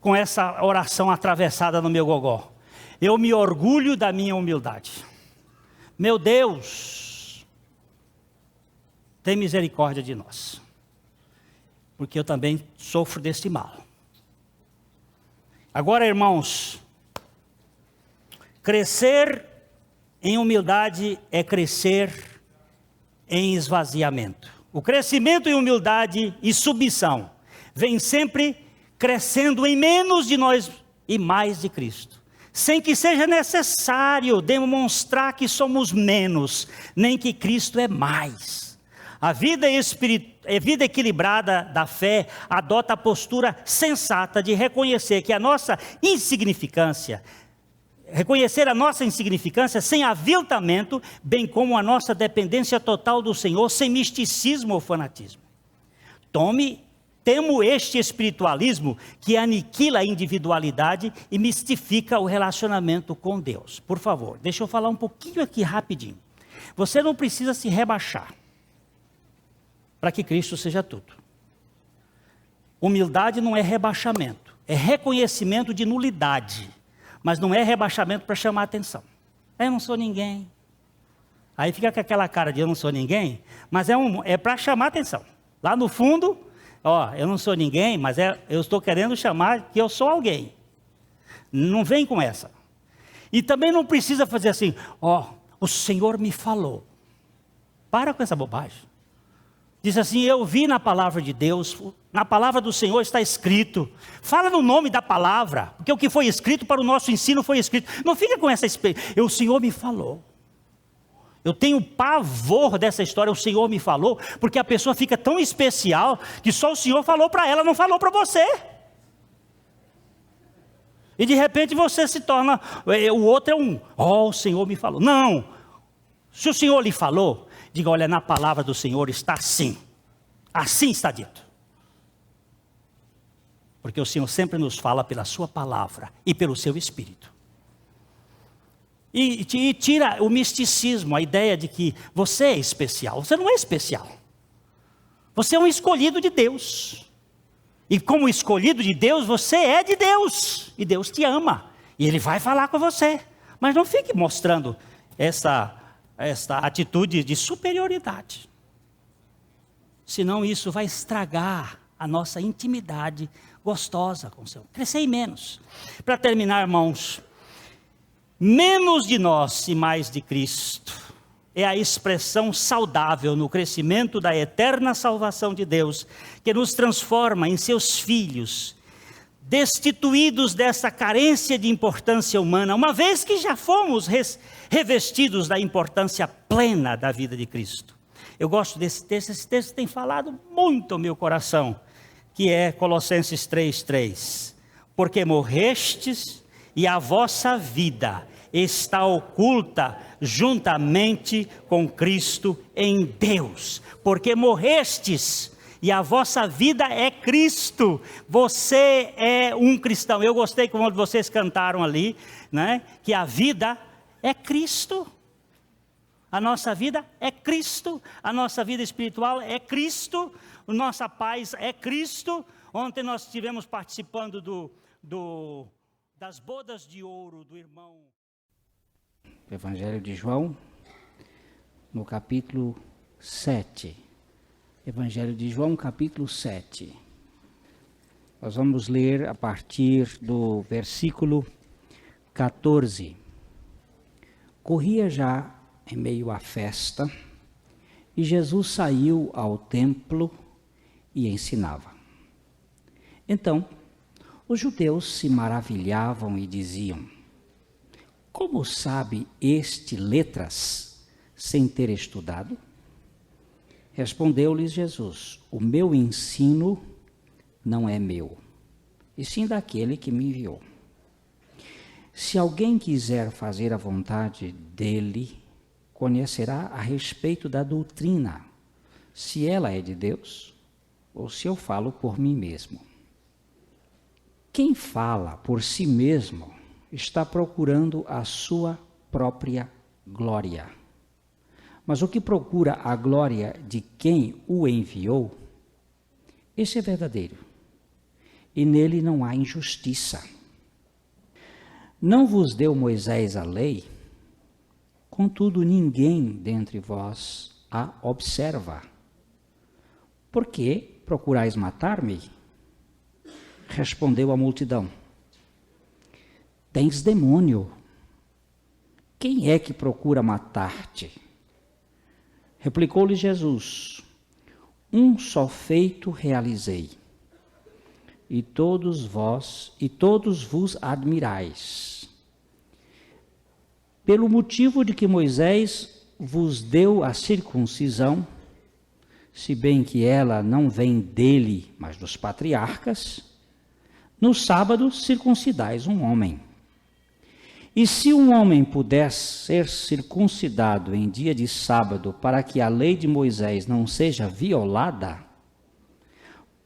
com essa oração atravessada no meu gogó. Eu me orgulho da minha humildade. Meu Deus, tem misericórdia de nós, porque eu também sofro desse mal. Agora, irmãos, crescer em humildade é crescer em esvaziamento. O crescimento em humildade e submissão vem sempre crescendo em menos de nós e mais de Cristo, sem que seja necessário demonstrar que somos menos, nem que Cristo é mais. A vida equilibrada da fé adota a postura sensata de reconhecer que a nossa insignificância, sem aviltamento, bem como a nossa dependência total do Senhor, sem misticismo ou fanatismo. Temo este espiritualismo que aniquila a individualidade e mistifica o relacionamento com Deus. Por favor, deixa eu falar um pouquinho aqui rapidinho. Você não precisa se rebaixar para que Cristo seja tudo. Humildade não é rebaixamento, é reconhecimento de nulidade, mas não é rebaixamento para chamar a atenção. Eu não sou ninguém. Aí fica com aquela cara de eu não sou ninguém, mas é para chamar a atenção. Lá no fundo, eu não sou ninguém, mas eu estou querendo chamar que eu sou alguém. Não vem com essa. E também não precisa fazer assim: o Senhor me falou. Para com essa bobagem. Diz assim: eu vi na palavra de Deus, na palavra do Senhor está escrito. Fala no nome da palavra, porque o que foi escrito para o nosso ensino foi escrito. Não fica com essa experiência: o Senhor me falou. Eu tenho pavor dessa história, o Senhor me falou, porque a pessoa fica tão especial que só o Senhor falou para ela, não falou para você. E de repente você se torna, o outro é o Senhor me falou. Não, se o Senhor lhe falou, diga, olha, na palavra do Senhor está assim. Assim está dito. Porque o Senhor sempre nos fala pela sua palavra e pelo seu Espírito. E tira o misticismo, a ideia de que você é especial. Você não é especial. Você é um escolhido de Deus. E como escolhido de Deus, você é de Deus. E Deus te ama. E Ele vai falar com você. Mas não fique mostrando essa atitude de superioridade. Senão isso vai estragar a nossa intimidade gostosa com o Senhor. Crescei menos. Para terminar, irmãos, menos de nós e mais de Cristo é a expressão saudável no crescimento da eterna salvação de Deus, que nos transforma em seus filhos, destituídos dessa carência de importância humana, uma vez que já fomos revestidos da importância plena da vida de Cristo. Eu gosto desse texto, esse texto tem falado muito ao meu coração, que é Colossenses 3:3. Porque morrestes e a vossa vida está oculta juntamente com Cristo em Deus. Porque morrestes e a vossa vida é Cristo. Você é um cristão. Eu gostei como vocês cantaram ali, né? Que a vida é Cristo. A nossa vida é Cristo, a nossa vida espiritual é Cristo, a nossa paz é Cristo. Ontem nós estivemos participando das bodas de ouro do irmão. Evangelho de João, no capítulo 7. Evangelho de João, capítulo 7. Nós vamos ler a partir do versículo 14. Corria já em meio à festa, e Jesus saiu ao templo e ensinava. Então, os judeus se maravilhavam e diziam: como sabe este letras sem ter estudado? Respondeu-lhes Jesus: o meu ensino não é meu, e sim daquele que me enviou. Se alguém quiser fazer a vontade dele, conhecerá a respeito da doutrina, se ela é de Deus, ou se eu falo por mim mesmo. Quem fala por si mesmo está procurando a sua própria glória. Mas o que procura a glória de quem o enviou, esse é verdadeiro, e nele não há injustiça. Não vos deu Moisés a lei? Contudo, ninguém dentre vós a observa. Por que procurais matar-me? Respondeu a multidão: tens demônio. Quem é que procura matar-te? Replicou-lhe Jesus: um só feito realizei, e todos vos admirais. Pelo motivo de que Moisés vos deu a circuncisão, se bem que ela não vem dele, mas dos patriarcas, no sábado circuncidais um homem. E se um homem pudesse ser circuncidado em dia de sábado para que a lei de Moisés não seja violada,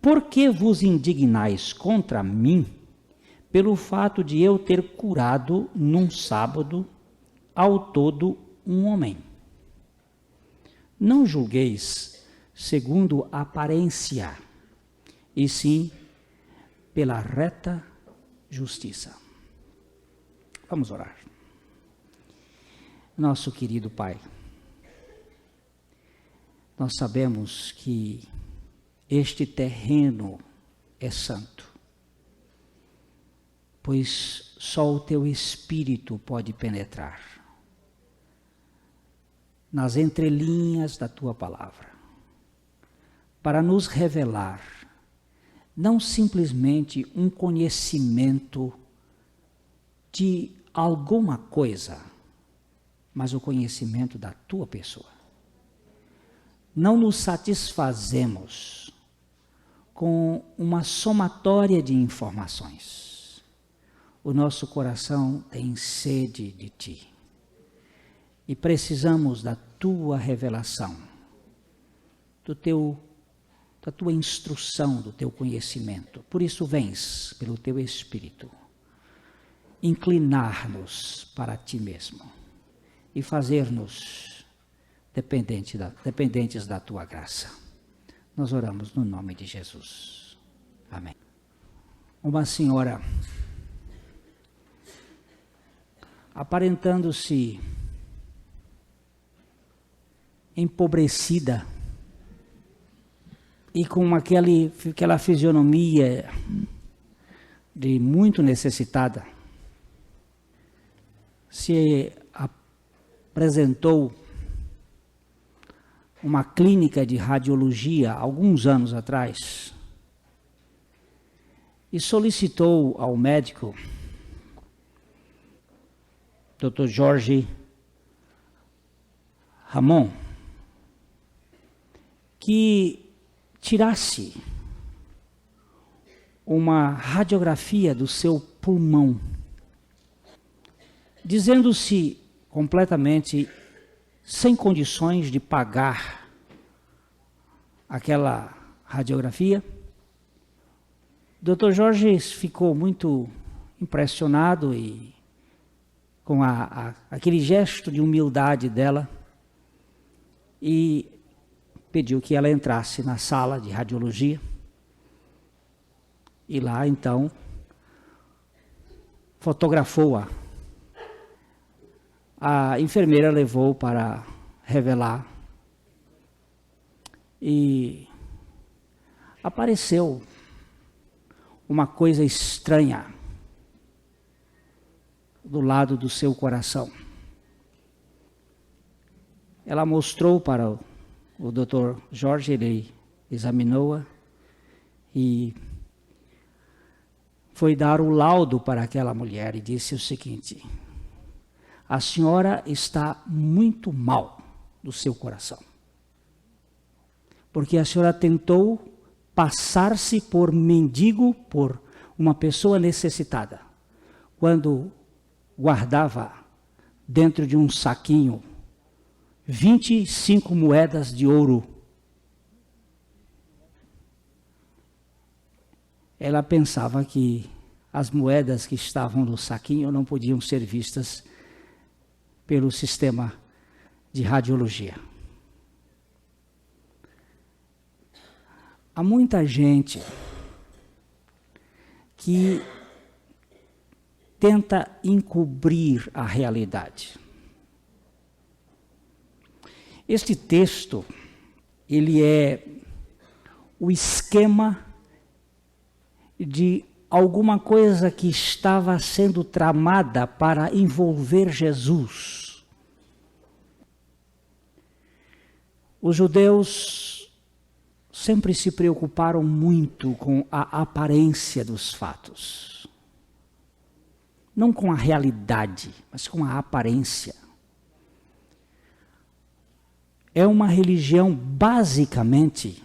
por que vos indignais contra mim pelo fato de eu ter curado num sábado ao todo um homem? Não julgueis segundo a aparência, e sim pela reta justiça. Vamos orar. Nosso querido Pai, nós sabemos que este terreno é santo, pois só o Teu Espírito pode penetrar nas entrelinhas da Tua palavra, para nos revelar não simplesmente um conhecimento de alguma coisa, mas o conhecimento da Tua pessoa. Não nos satisfazemos com uma somatória de informações. o nosso coração tem sede de Ti. E precisamos da Tua revelação, da Tua instrução, do Teu conhecimento. Por isso vens, pelo Teu Espírito, inclinar-nos para Ti mesmo e fazer-nos dependentes da Tua graça. Nós oramos no nome de Jesus. Amém. Uma senhora, aparentando-se empobrecida e com aquela fisionomia de muito necessitada, se apresentou uma clínica de radiologia alguns anos atrás e solicitou ao médico, Dr. Jorge Ramon, que tirasse uma radiografia do seu pulmão, dizendo-se completamente sem condições de pagar aquela radiografia. Dr. Jorge ficou muito impressionado e com aquele gesto de humildade dela e pediu que ela entrasse na sala de radiologia. E lá, então, fotografou-a. A enfermeira levou para revelar. E apareceu uma coisa estranha do lado do seu coração. Ela mostrou para o Dr. Jorge, ele examinou-a e foi dar o laudo para aquela mulher e disse o seguinte: a senhora está muito mal do seu coração, porque a senhora tentou passar-se por mendigo, por uma pessoa necessitada, quando guardava dentro de um saquinho 25 moedas de ouro. Ela pensava que as moedas que estavam no saquinho não podiam ser vistas pelo sistema de radiologia. Há muita gente que tenta encobrir a realidade. Este texto, ele é o esquema de alguma coisa que estava sendo tramada para envolver Jesus. Os judeus sempre se preocuparam muito com a aparência dos fatos. Não com a realidade, mas com a aparência. É uma religião basicamente,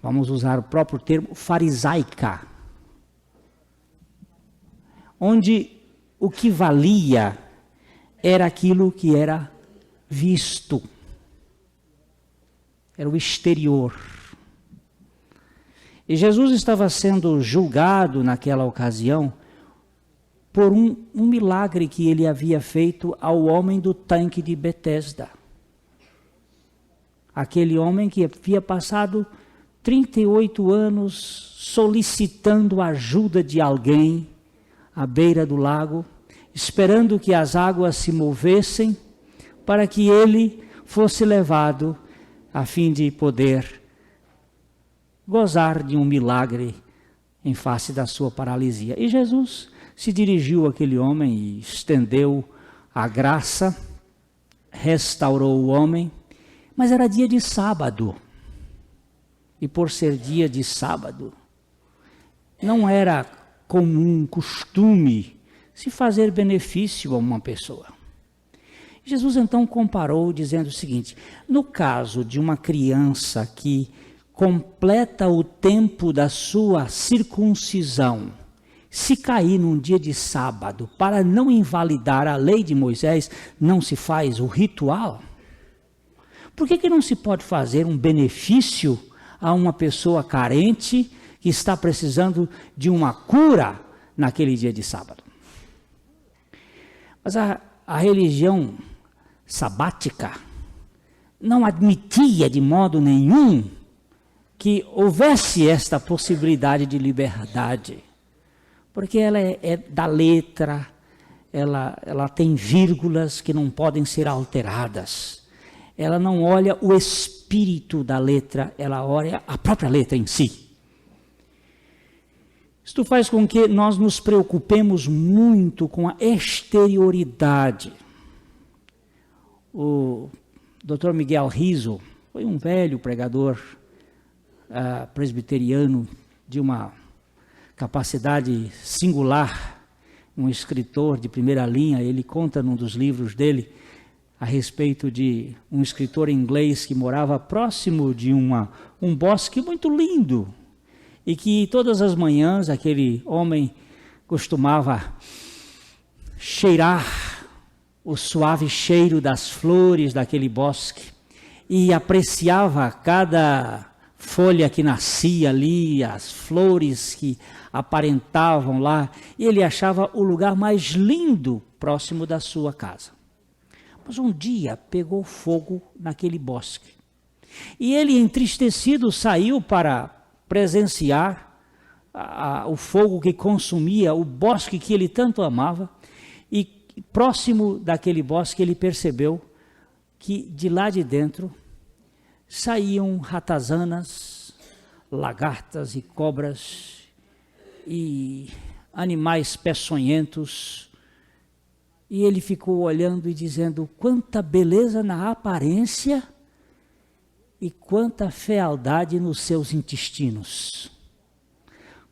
vamos usar o próprio termo, farisaica, onde o que valia era aquilo que era visto, era o exterior. E Jesus estava sendo julgado naquela ocasião por um milagre que ele havia feito ao homem do tanque de Betesda. Aquele homem que havia passado 38 anos solicitando a ajuda de alguém à beira do lago, esperando que as águas se movessem para que ele fosse levado a fim de poder gozar de um milagre em face da sua paralisia. E Jesus se dirigiu àquele homem e estendeu a graça, restaurou o homem, mas era dia de sábado. E por ser dia de sábado, não era comum, costume, se fazer benefício a uma pessoa. Jesus então comparou dizendo o seguinte: no caso de uma criança que completa o tempo da sua circuncisão, se cair num dia de sábado, para não invalidar a lei de Moisés, não se faz o ritual? Por que não se pode fazer um benefício a uma pessoa carente que está precisando de uma cura naquele dia de sábado? Mas a religião sabática não admitia de modo nenhum que houvesse esta possibilidade de liberdade, porque ela é da letra, ela tem vírgulas que não podem ser alteradas. Ela não olha o espírito da letra, ela olha a própria letra em si. Isto faz com que nós nos preocupemos muito com a exterioridade. O Dr. Miguel Rizzo foi um velho pregador presbiteriano de uma capacidade singular, um escritor de primeira linha. Ele conta num dos livros dele a respeito de um escritor inglês que morava próximo de um bosque muito lindo, e que todas as manhãs aquele homem costumava cheirar o suave cheiro das flores daquele bosque e apreciava cada folha que nascia ali, as flores que aparentavam lá, e ele achava o lugar mais lindo próximo da sua casa. Mas um dia pegou fogo naquele bosque. E ele, entristecido, saiu para presenciar o fogo que consumia o bosque que ele tanto amava. E próximo daquele bosque ele percebeu que de lá de dentro saíam ratazanas, lagartas e cobras e animais peçonhentos. E ele ficou olhando e dizendo: quanta beleza na aparência e quanta fealdade nos seus intestinos.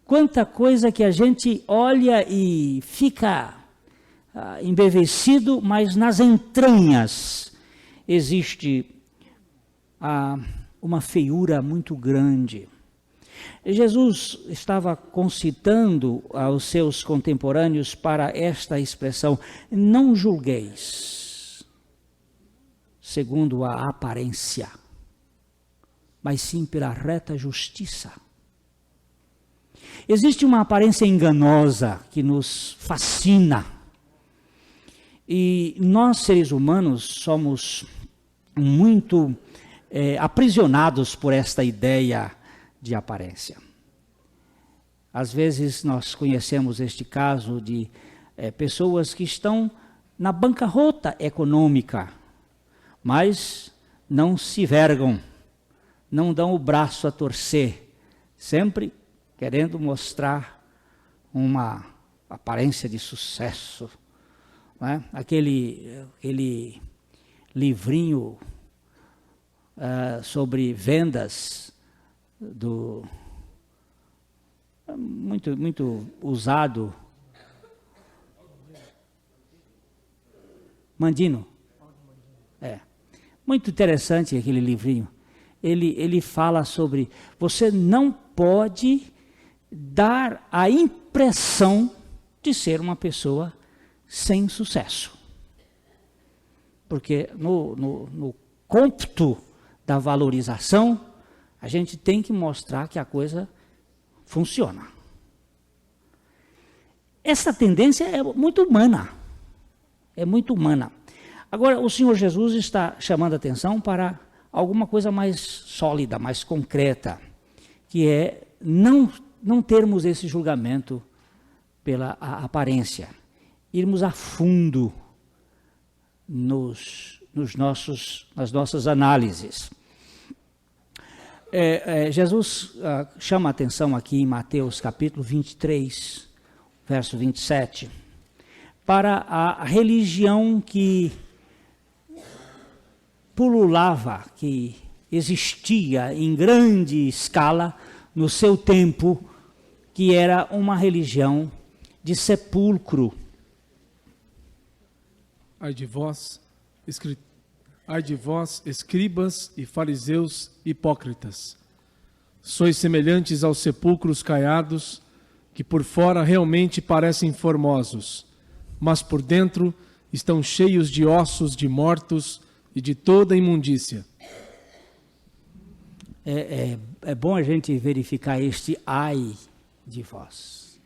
Quanta coisa que a gente olha e fica embevecido, mas nas entranhas existe uma feiura muito grande. Jesus estava concitando aos seus contemporâneos para esta expressão: não julgueis segundo a aparência, mas sim pela reta justiça. Existe uma aparência enganosa que nos fascina, e nós seres humanos somos muito aprisionados por esta ideia de aparência. Às vezes nós conhecemos este caso de pessoas que estão na bancarrota econômica, mas não se vergam, não dão o braço a torcer, sempre querendo mostrar uma aparência de sucesso, não é? Aquele livrinho sobre vendas muito usado, Mandino, muito interessante aquele livrinho. Ele fala sobre você não pode dar a impressão de ser uma pessoa sem sucesso, porque no cômputo da valorização a gente tem que mostrar que a coisa funciona. Essa tendência é muito humana. É muito humana. Agora, o Senhor Jesus está chamando a atenção para alguma coisa mais sólida, mais concreta, que é não termos esse julgamento pela aparência, irmos a fundo nas nossas análises. Jesus chama a atenção aqui em Mateus capítulo 23, verso 27, para a religião que pululava, que existia em grande escala no seu tempo, que era uma religião de sepulcro. Ai de vós, escribas e fariseus hipócritas, sois semelhantes aos sepulcros caiados, que por fora realmente parecem formosos, mas por dentro estão cheios de ossos de mortos e de toda imundícia. É bom a gente verificar este ai de vós.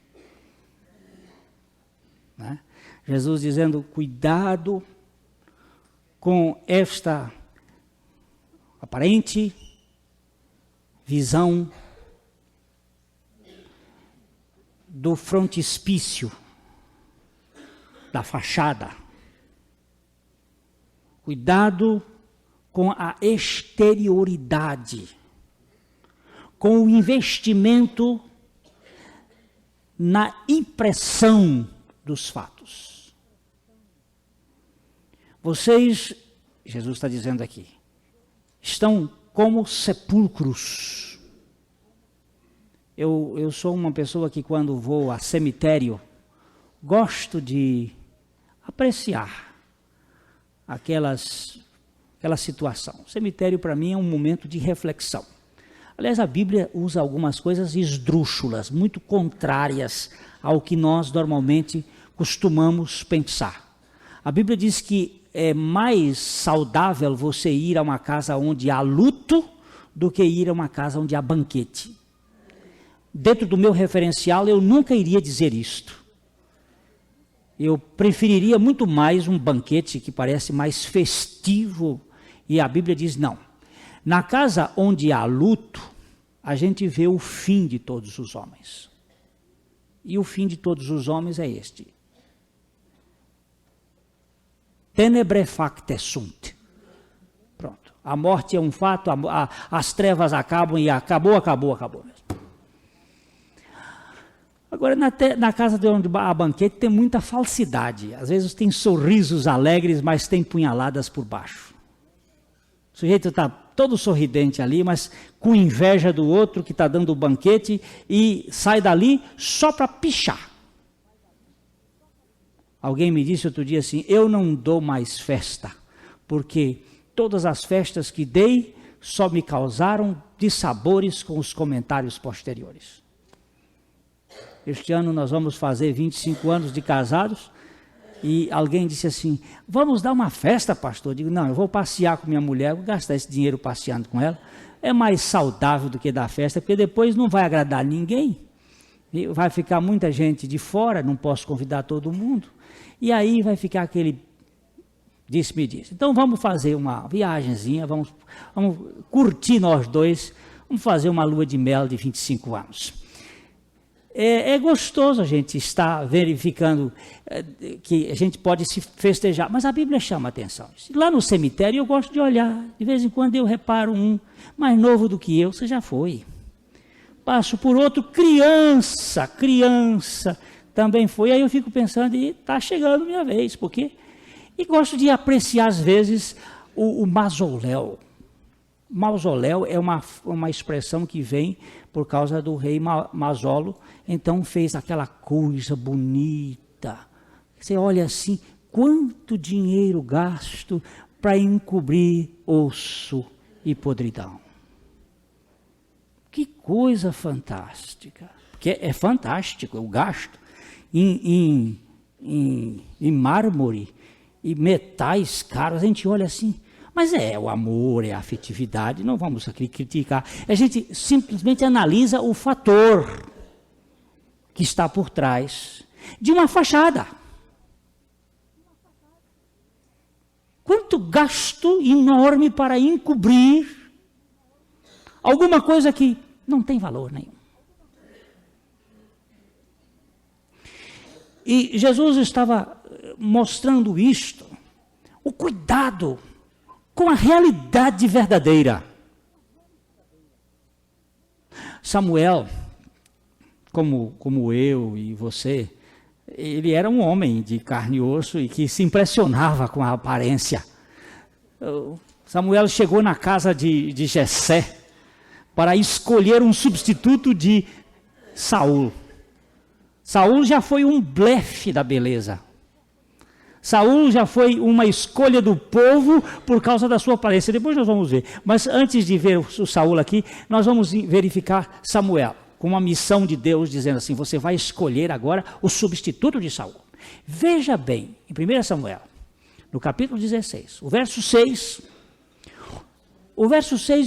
Né? Jesus dizendo, cuidado com esta aparente visão do frontispício, da fachada. Cuidado com a exterioridade, com o investimento na impressão dos fatos. Vocês, Jesus está dizendo aqui, estão como sepulcros. Eu sou uma pessoa que quando vou a cemitério, gosto de apreciar aquela situação. O cemitério para mim é um momento de reflexão. Aliás, a Bíblia usa algumas coisas esdrúxulas, muito contrárias ao que nós normalmente costumamos pensar. A Bíblia diz que é mais saudável você ir a uma casa onde há luto do que ir a uma casa onde há banquete. Dentro do meu referencial, eu nunca iria dizer isto. Eu preferiria muito mais um banquete que parece mais festivo. E a Bíblia diz não. Na casa onde há luto, a gente vê o fim de todos os homens. E o fim de todos os homens é este. Tenebrae facta sunt. Pronto. A morte é um fato, as trevas acabam e acabou mesmo. Agora, na casa de onde há banquete tem muita falsidade. Às vezes tem sorrisos alegres, mas tem punhaladas por baixo. O sujeito está todo sorridente ali, mas com inveja do outro que está dando o banquete e sai dali só para pichar. Alguém me disse outro dia assim, eu não dou mais festa, porque todas as festas que dei só me causaram dissabores com os comentários posteriores. Este ano nós vamos fazer 25 anos de casados e alguém disse assim, vamos dar uma festa, pastor? Eu digo, não, eu vou passear com minha mulher, vou gastar esse dinheiro passeando com ela. É mais saudável do que dar festa, porque depois não vai agradar ninguém. E vai ficar muita gente de fora, não posso convidar todo mundo. E aí vai ficar aquele disse-me disse. Então vamos fazer uma viagenzinha, vamos curtir nós dois, vamos fazer uma lua de mel de 25 anos. É gostoso a gente estar verificando que a gente pode se festejar, mas a Bíblia chama a atenção. Lá no cemitério eu gosto de olhar, de vez em quando eu reparo um mais novo do que eu, você já foi. Passo por outro, criança também foi, aí eu fico pensando, e está chegando a minha vez, porque... E gosto de apreciar às vezes o mausoléu. Mausoléu é uma expressão que vem por causa do rei Masolo, então fez aquela coisa bonita. Você olha assim, quanto dinheiro gasto para encobrir osso e podridão. Que coisa fantástica. Porque é fantástico o gasto em mármore e metais caros. A gente olha assim, mas o amor, é a afetividade, não vamos aqui criticar. A gente simplesmente analisa o fator que está por trás de uma fachada. Quanto gasto enorme para encobrir alguma coisa que não tem valor nenhum. E Jesus estava mostrando isto, o cuidado com a realidade verdadeira. Samuel, como eu e você, ele era um homem de carne e osso e que se impressionava com a aparência. Samuel chegou na casa de Jessé para escolher um substituto de Saul. Saul já foi um blefe da beleza. Saul já foi uma escolha do povo por causa da sua aparência. Depois nós vamos ver. Mas antes de ver o Saul aqui, nós vamos verificar Samuel. com uma missão de Deus, dizendo assim, você vai escolher agora o substituto de Saul. Veja bem, em 1 Samuel, no capítulo 16, o verso 6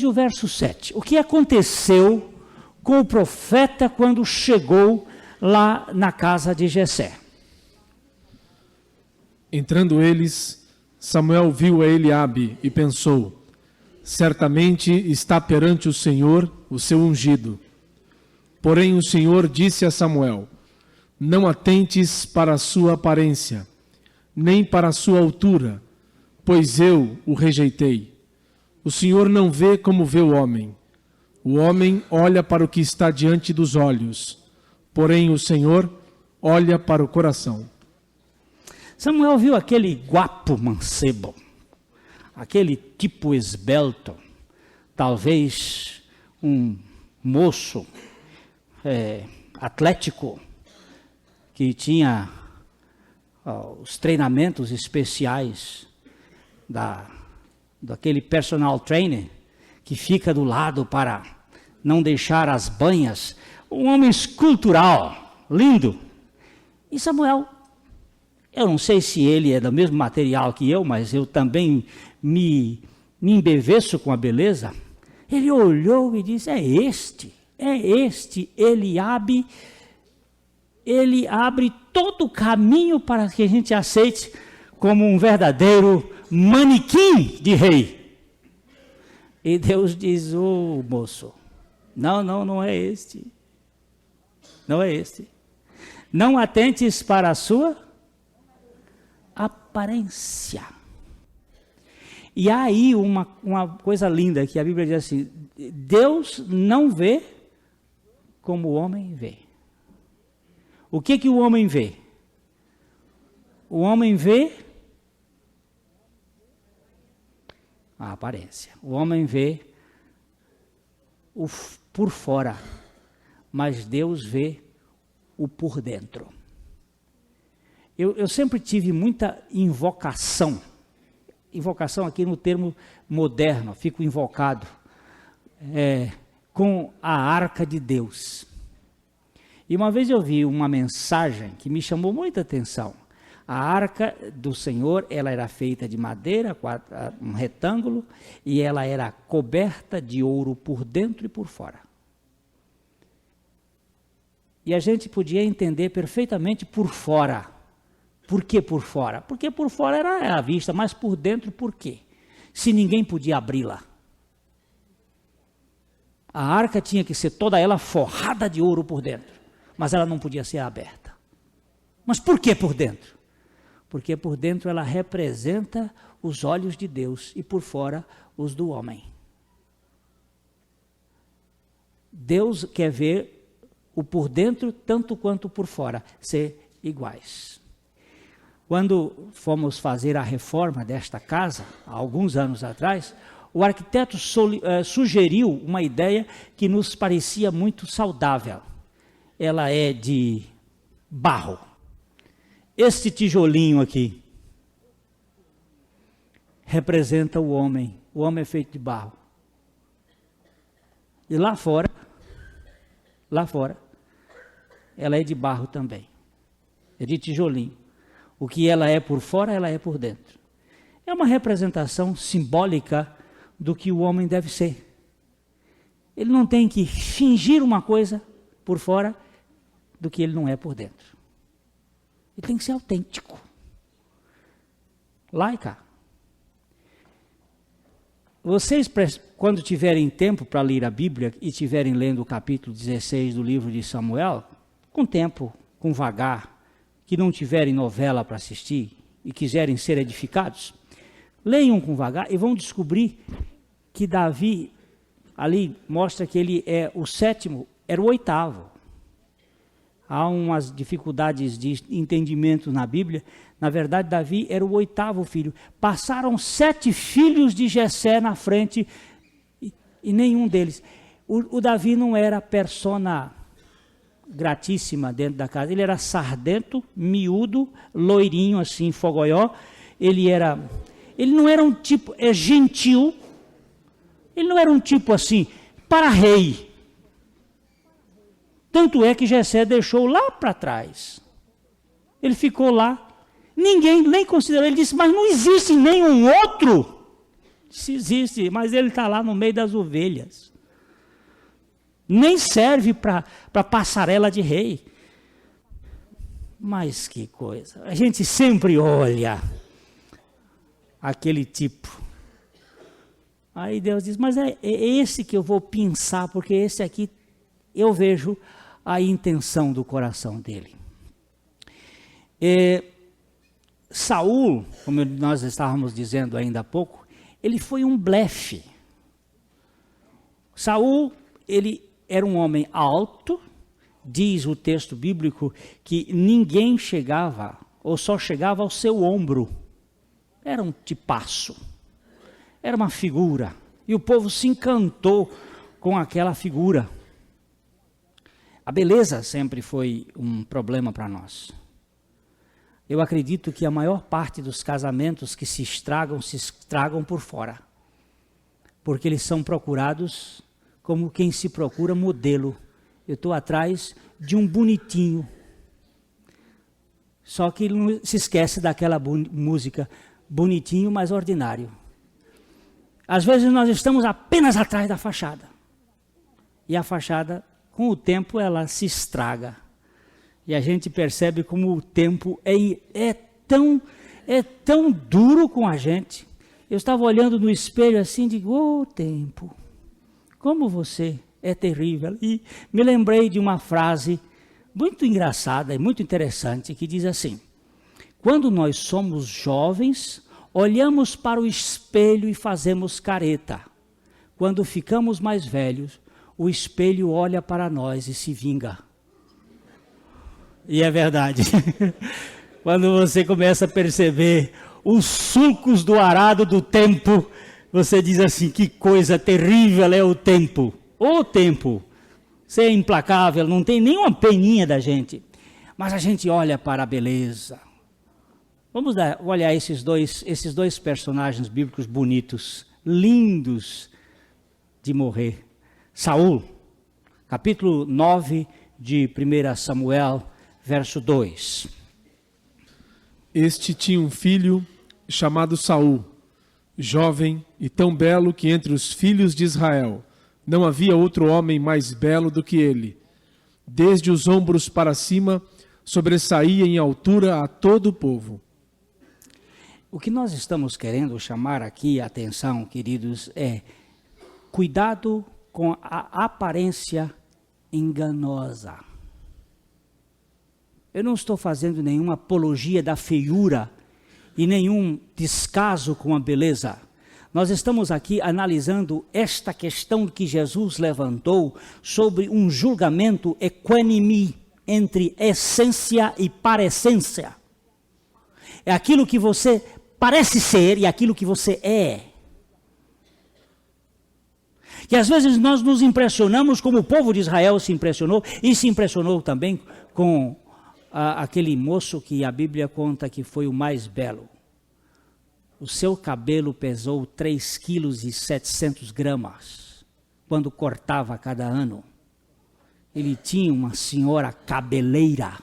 e o verso 7. O que aconteceu com o profeta quando chegou lá na casa de Jessé? Entrando eles, Samuel viu a Eliabe e pensou, certamente está perante o Senhor o seu ungido. Porém o Senhor disse a Samuel, não atentes para a sua aparência, nem para a sua altura, pois eu o rejeitei. O Senhor não vê como vê o homem olha para o que está diante dos olhos, porém o Senhor olha para o coração. Samuel viu aquele guapo mancebo, aquele tipo esbelto, talvez um moço atlético, que tinha os treinamentos especiais daquele personal trainer, que fica do lado para não deixar as banhas, um homem escultural, lindo. E Samuel, eu não sei se ele é do mesmo material que eu, mas eu também me embeveço com a beleza. Ele olhou e disse, é este, Eliabe. Ele abre todo o caminho para que a gente aceite como um verdadeiro manequim de rei. E Deus diz, moço, não é este. Não é este. Não atentes para a sua aparência. E há aí uma coisa linda que a Bíblia diz assim, Deus não vê como o homem vê. O que o homem vê? O homem vê a aparência. O homem vê o por fora, mas Deus vê o por dentro. Eu sempre tive muita invocação aqui no termo moderno, fico invocado, com a arca de Deus. E uma vez eu vi uma mensagem que me chamou muita atenção. A arca do Senhor, ela era feita de madeira, um retângulo, e ela era coberta de ouro por dentro e por fora. E a gente podia entender perfeitamente por fora. Por que por fora? Porque por fora era a vista, mas por dentro por quê? Se ninguém podia abri-la. A arca tinha que ser toda ela forrada de ouro por dentro, mas ela não podia ser aberta. Mas por que por dentro? Porque por dentro ela representa os olhos de Deus e por fora os do homem. Deus quer ver o por dentro tanto quanto por fora ser iguais. Quando fomos fazer a reforma desta casa, há alguns anos atrás, o arquiteto sugeriu uma ideia que nos parecia muito saudável. Ela é de barro. Este tijolinho aqui representa o homem. O homem é feito de barro. E lá fora, ela é de barro também. É de tijolinho. O que ela é por fora, ela é por dentro. É uma representação simbólica do que o homem deve ser. Ele não tem que fingir uma coisa por fora do que ele não é por dentro. Ele tem que ser autêntico. Lá e cá. Vocês, quando tiverem tempo para ler a Bíblia e estiverem lendo o capítulo 16 do livro de Samuel, com tempo, com vagar, que não tiverem novela para assistir e quiserem ser edificados, leiam com vagar e vão descobrir que Davi, ali mostra que ele é o sétimo, era o oitavo. Há umas dificuldades de entendimento na Bíblia. Na verdade, Davi era o oitavo filho. Passaram 7 filhos de Jessé na frente e nenhum deles. O Davi não era persona gratíssima dentro da casa. Ele era sardento, miúdo, loirinho assim, fogoió. Ele não era um tipo gentil. Ele não era um tipo assim, para rei. Tanto é que Jessé deixou lá para trás. Ele ficou lá. Ninguém nem considerou. Ele disse, mas não existe nenhum outro. Se existe, mas ele está lá no meio das ovelhas. Nem serve para passarela de rei. Mas que coisa. A gente sempre olha aquele tipo. Aí Deus diz, mas é esse que eu vou pensar, porque esse aqui eu vejo a intenção do coração dele. Saul, como nós estávamos dizendo ainda há pouco, ele foi um blefe. Saul, ele era um homem alto, diz o texto bíblico que ninguém chegava, ou só chegava ao seu ombro. Era um tipaço, era uma figura, e o povo se encantou com aquela figura. A beleza sempre foi um problema para nós. Eu acredito que a maior parte dos casamentos que se estragam por fora. Porque eles são procurados como quem se procura modelo. Eu estou atrás de um bonitinho. Só que ele não se esquece daquela música, bonitinho, mas ordinário. Às vezes nós estamos apenas atrás da fachada. E a fachada, com o tempo, ela se estraga. E a gente percebe como o tempo é tão duro com a gente. Eu estava olhando no espelho assim, digo, tempo, como você é terrível. E me lembrei de uma frase muito engraçada e muito interessante, que diz assim, quando nós somos jovens, olhamos para o espelho e fazemos careta. Quando ficamos mais velhos, o espelho olha para nós e se vinga. E é verdade. Quando você começa a perceber os sulcos do arado do tempo, você diz assim, que coisa terrível é o tempo. O tempo, você é implacável, não tem nenhuma peninha da gente. Mas a gente olha para a beleza. Vamos olhar esses dois personagens bíblicos bonitos, lindos de morrer. Saul, capítulo 9 de 1 Samuel, verso 2. Este tinha um filho chamado Saul, jovem e tão belo que entre os filhos de Israel não havia outro homem mais belo do que ele. Desde os ombros para cima, sobressaía em altura a todo o povo. O que nós estamos querendo chamar aqui a atenção, queridos, é cuidado com a aparência enganosa. Eu não estou fazendo nenhuma apologia da feiura e nenhum descaso com a beleza. Nós estamos aqui analisando esta questão que Jesus levantou sobre um julgamento equânime entre essência e parecência. É aquilo que você parece ser e aquilo que você é. Que às vezes nós nos impressionamos como o povo de Israel se impressionou e se impressionou também com aquele moço que a Bíblia conta que foi o mais belo. O seu cabelo pesou 3,7 kg quando cortava cada ano. Ele tinha uma senhora cabeleira.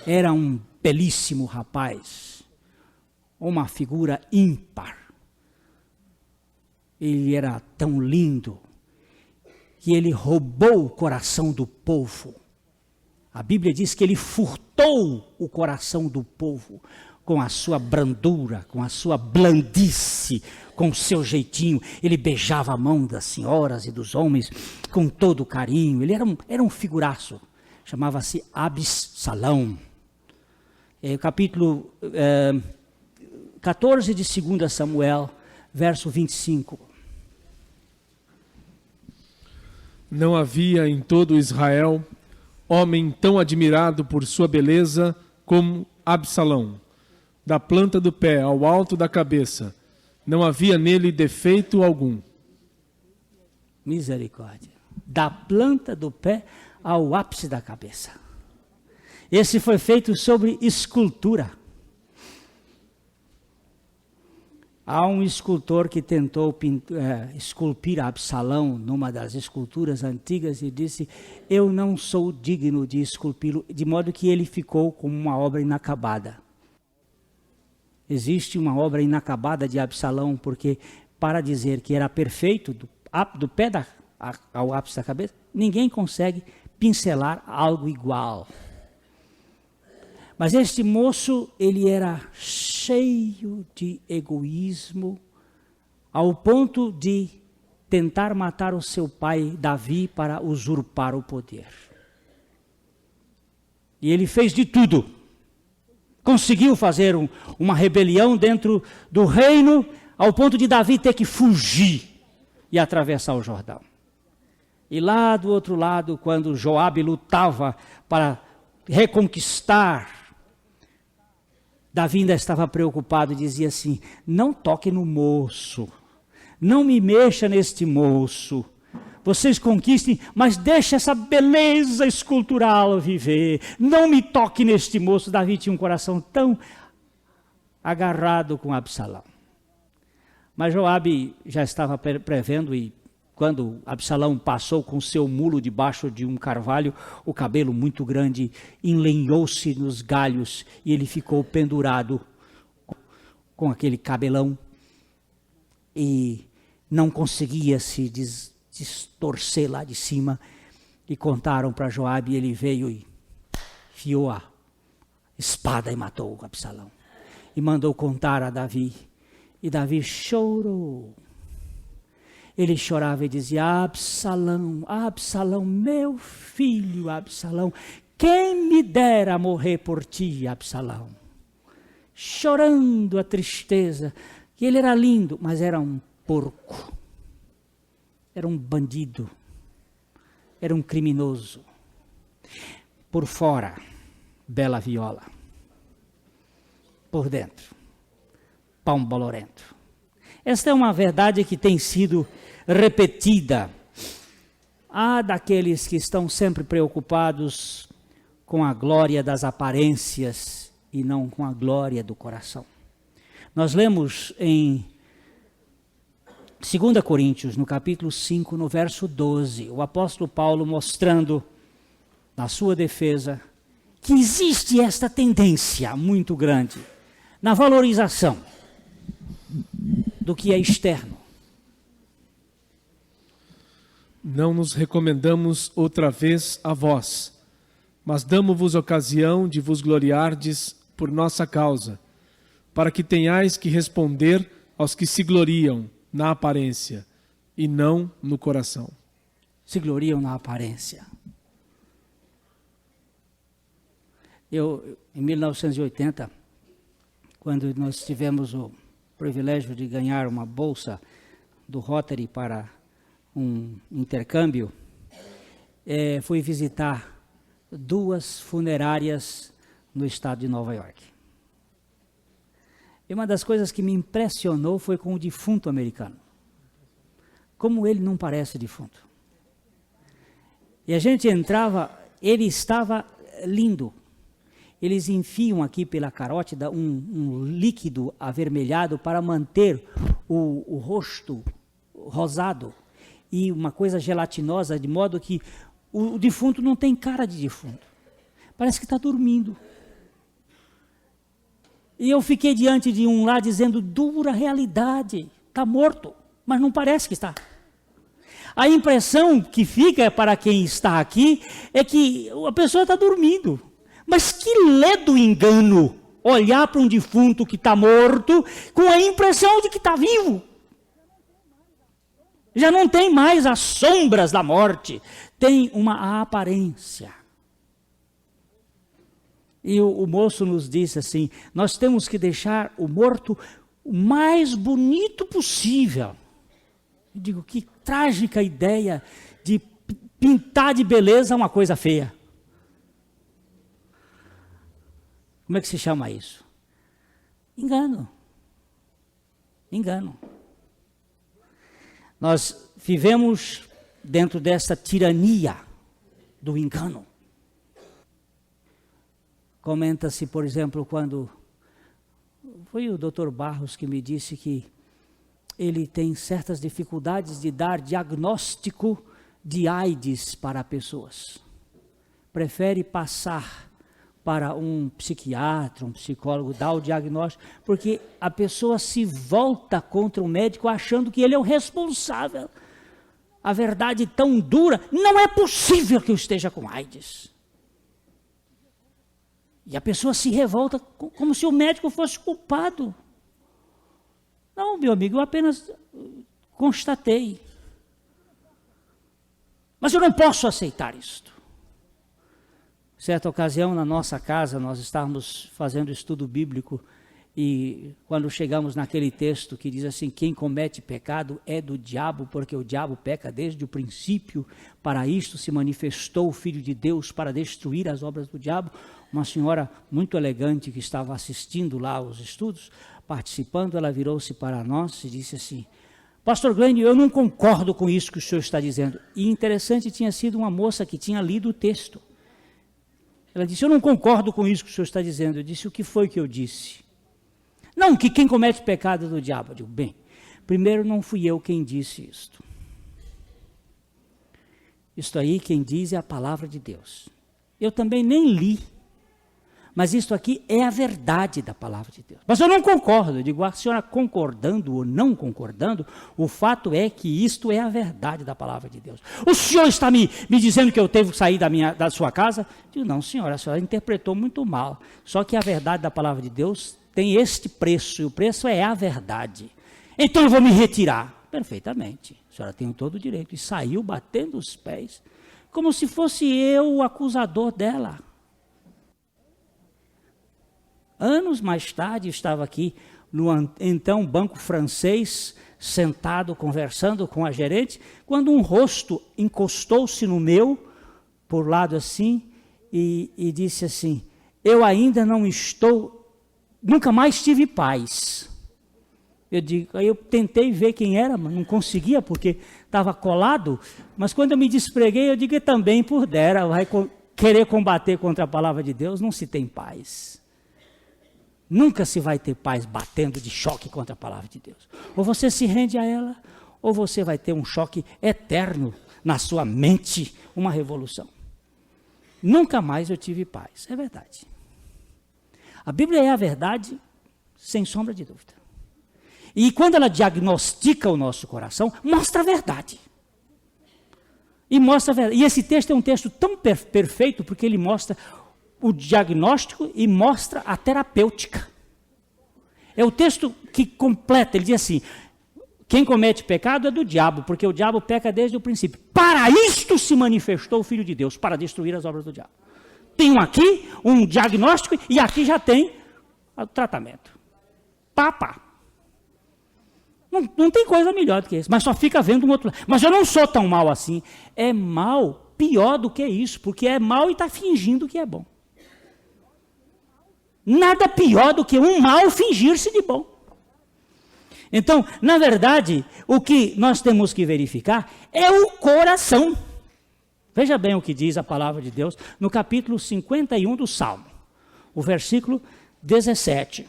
Era um belíssimo rapaz. Uma figura ímpar. Ele era tão lindo que ele roubou o coração do povo. A Bíblia diz que ele furtou o coração do povo com a sua brandura, com a sua blandice, com o seu jeitinho. Ele beijava a mão das senhoras e dos homens com todo carinho. Ele era um figuraço. Chamava-se Absalão. Capítulo 14 de 2 Samuel, verso 25. Não havia em todo Israel homem tão admirado por sua beleza como Absalão. Da planta do pé ao alto da cabeça, não havia nele defeito algum. Misericórdia. Da planta do pé ao ápice da cabeça. Esse foi feito sobre escultura. Há um escultor que tentou esculpir Absalão numa das esculturas antigas e disse: eu não sou digno de esculpi-lo, de modo que ele ficou como uma obra inacabada. Existe uma obra inacabada de Absalão, porque para dizer que era perfeito, do pé ao ápice da cabeça, ninguém consegue pincelar algo igual. Mas este moço, ele era cheio de egoísmo, ao ponto de tentar matar o seu pai Davi para usurpar o poder. E ele fez de tudo. Conseguiu fazer uma rebelião dentro do reino, ao ponto de Davi ter que fugir e atravessar o Jordão. E lá do outro lado, quando Joabe lutava para reconquistar, Davi ainda estava preocupado e dizia assim: não toque no moço, não me mexa neste moço, vocês conquistem, mas deixa essa beleza escultural viver, não me toque neste moço. Davi tinha um coração tão agarrado com Absalão. Mas Joabe já estava prevendo, e quando Absalão passou com seu mulo debaixo de um carvalho, o cabelo muito grande enlenhou-se nos galhos e ele ficou pendurado com aquele cabelão e não conseguia se distorcer lá de cima. E contaram para Joabe, e ele veio e enfiou a espada e matou Absalão. E mandou contar a Davi. E Davi chorou. Ele chorava e dizia: Absalão, Absalão, meu filho Absalão, quem me dera morrer por ti, Absalão. Chorando a tristeza, que ele era lindo, mas era um porco, era um bandido, era um criminoso. Por fora, bela viola. Por dentro, pão bolorento. Esta é uma verdade que tem sido repetida. Há daqueles que estão sempre preocupados com a glória das aparências e não com a glória do coração. Nós lemos em 2 Coríntios, no capítulo 5, no verso 12, o apóstolo Paulo mostrando, na sua defesa, que existe esta tendência muito grande na valorização do que é externo. Não nos recomendamos outra vez a vós, mas damo-vos ocasião de vos gloriardes por nossa causa, para que tenhais que responder aos que se gloriam na aparência e não no coração. Se gloriam na aparência. Eu, em 1980, quando nós tivemos o privilégio de ganhar uma bolsa do Rotary para um intercâmbio, fui visitar 2 funerárias no estado de Nova York. E uma das coisas que me impressionou foi com o defunto americano. Como ele não parece defunto. E a gente entrava, ele estava lindo. Eles enfiam aqui pela carótida um líquido avermelhado para manter o rosto rosado e uma coisa gelatinosa, de modo que o defunto não tem cara de defunto. Parece que está dormindo. E eu fiquei diante de um lá dizendo: dura realidade, está morto, mas não parece que está. A impressão que fica para quem está aqui é que a pessoa está dormindo. Mas que ledo engano olhar para um defunto que está morto com a impressão de que está vivo. Já não tem mais as sombras da morte, tem uma aparência. E o moço nos disse assim: nós temos que deixar o morto o mais bonito possível. Eu digo, que trágica ideia de pintar de beleza uma coisa feia. Como é que se chama isso? Engano. Engano. Nós vivemos dentro dessa tirania do engano. Comenta-se, por exemplo, quando foi o Dr. Barros que me disse que ele tem certas dificuldades de dar diagnóstico de AIDS para pessoas. Prefere passar para um psiquiatra, um psicólogo, dar o diagnóstico, porque a pessoa se volta contra o médico achando que ele é o responsável. A verdade tão dura, não é possível que eu esteja com AIDS. E a pessoa se revolta como se o médico fosse culpado. Não, meu amigo, eu apenas constatei. Mas eu não posso aceitar isto. Certa ocasião, na nossa casa, nós estávamos fazendo estudo bíblico e quando chegamos naquele texto que diz assim, quem comete pecado é do diabo, porque o diabo peca desde o princípio, para isto se manifestou o Filho de Deus, para destruir as obras do diabo. Uma senhora muito elegante que estava assistindo lá aos estudos, participando, ela virou-se para nós e disse assim, Pastor Glênio, eu não concordo com isso que o senhor está dizendo. E interessante, tinha sido uma moça que tinha lido o texto. Ela disse, eu não concordo com isso que o senhor está dizendo. Eu disse, o que foi que eu disse? Não, que quem comete pecado é do diabo. Eu digo, bem, primeiro não fui eu quem disse isto. Isto aí quem diz é a palavra de Deus. Eu também nem li. Mas isto aqui é a verdade da palavra de Deus. Mas eu não concordo. Eu digo, a senhora concordando ou não concordando, o fato é que isto é a verdade da palavra de Deus. O senhor está me dizendo que eu devo sair da sua casa? Eu digo, não, senhora, a senhora interpretou muito mal. Só que a verdade da palavra de Deus tem este preço, e o preço é a verdade. Então eu vou me retirar. Perfeitamente. A senhora tem todo o direito. E saiu batendo os pés, como se fosse eu o acusador dela. Anos mais tarde, estava aqui no então banco francês, sentado, conversando com a gerente, quando um rosto encostou-se no meu, por lado assim, e disse assim, eu ainda não estou, nunca mais tive paz. Aí eu tentei ver quem era, mas não conseguia, porque estava colado, mas quando eu me despreguei, eu digo, também por dera, vai querer combater contra a palavra de Deus, não se tem paz. Nunca se vai ter paz batendo de choque contra a palavra de Deus. Ou você se rende a ela, ou você vai ter um choque eterno na sua mente, uma revolução. Nunca mais eu tive paz, é verdade. A Bíblia é a verdade, sem sombra de dúvida. E quando ela diagnostica o nosso coração, mostra a verdade. E esse texto é um texto tão perfeito, porque ele mostra o diagnóstico e mostra a terapêutica. É o texto que completa, ele diz assim, quem comete pecado é do diabo, porque o diabo peca desde o princípio. Para isto se manifestou o Filho de Deus, para destruir as obras do diabo. Tem aqui um diagnóstico e aqui já tem o tratamento. Pá. Não tem coisa melhor do que isso, mas só fica vendo um outro lado. Mas eu não sou tão mal assim. É mal, pior do que isso, porque é mal e está fingindo que é bom. Nada pior do que um mal fingir-se de bom. Então, na verdade, o que nós temos que verificar é o coração. Veja bem o que diz a palavra de Deus no capítulo 51 do Salmo, o versículo 17.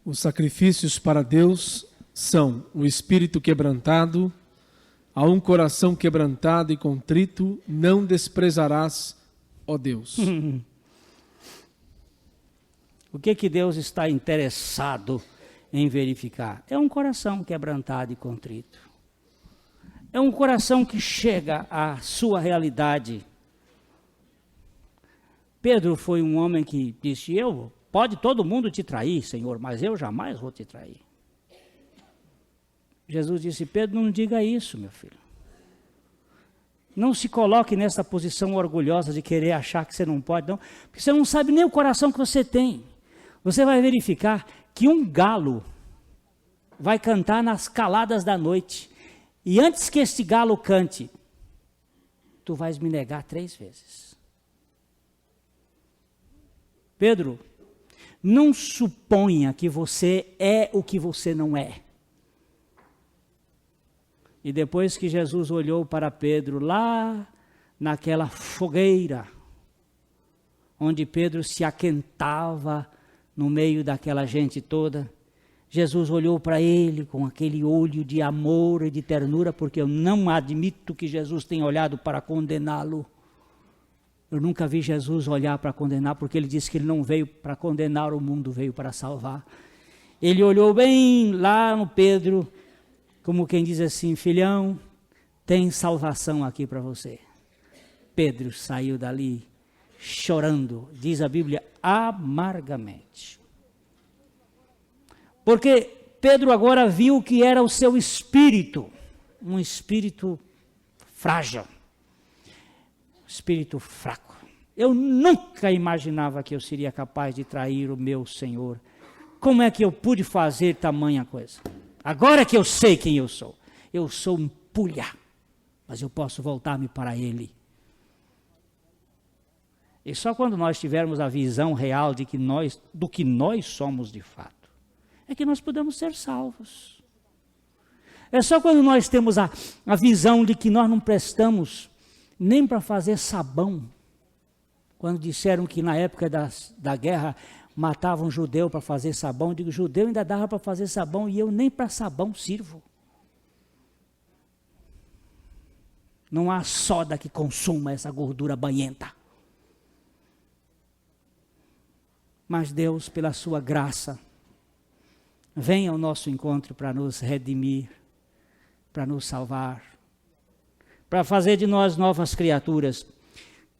Os sacrifícios para Deus são o espírito quebrantado, a um coração quebrantado e contrito não desprezarás, ó Deus. O que Deus está interessado em verificar? É um coração quebrantado e contrito. É um coração que chega à sua realidade. Pedro foi um homem que disse, pode todo mundo te trair, Senhor, mas eu jamais vou te trair. Jesus disse, Pedro, não diga isso, meu filho. Não se coloque nessa posição orgulhosa de querer achar que você não pode, não, porque você não sabe nem o coração que você tem. Você vai verificar que um galo vai cantar nas caladas da noite, e antes que este galo cante, tu vais me negar 3 vezes. Pedro, não suponha que você é o que você não é. E depois que Jesus olhou para Pedro lá naquela fogueira, onde Pedro se aquentava no meio daquela gente toda. Jesus olhou para ele com aquele olho de amor e de ternura, porque eu não admito que Jesus tenha olhado para condená-lo. Eu nunca vi Jesus olhar para condenar, porque ele disse que ele não veio para condenar o mundo, veio para salvar. Ele olhou bem lá no Pedro, como quem diz assim: filhão, tem salvação aqui para você. Pedro saiu dali chorando, diz a Bíblia, amargamente. Porque Pedro agora viu que era o seu espírito, um espírito frágil, espírito fraco. Eu nunca imaginava que eu seria capaz de trair o meu Senhor. Como é que eu pude fazer tamanha coisa? Agora que eu sei quem eu sou um pulha, mas eu posso voltar-me para Ele. E só quando nós tivermos a visão real do que nós somos de fato, é que nós podemos ser salvos. É só quando nós temos a visão de que nós não prestamos nem para fazer sabão. Quando disseram que na época da guerra matavam um judeu para fazer sabão, eu digo, judeu ainda dava para fazer sabão e eu nem para sabão sirvo. Não há soda que consuma essa gordura banhenta. Mas Deus, pela sua graça, vem ao nosso encontro para nos redimir, para nos salvar, para fazer de nós novas criaturas.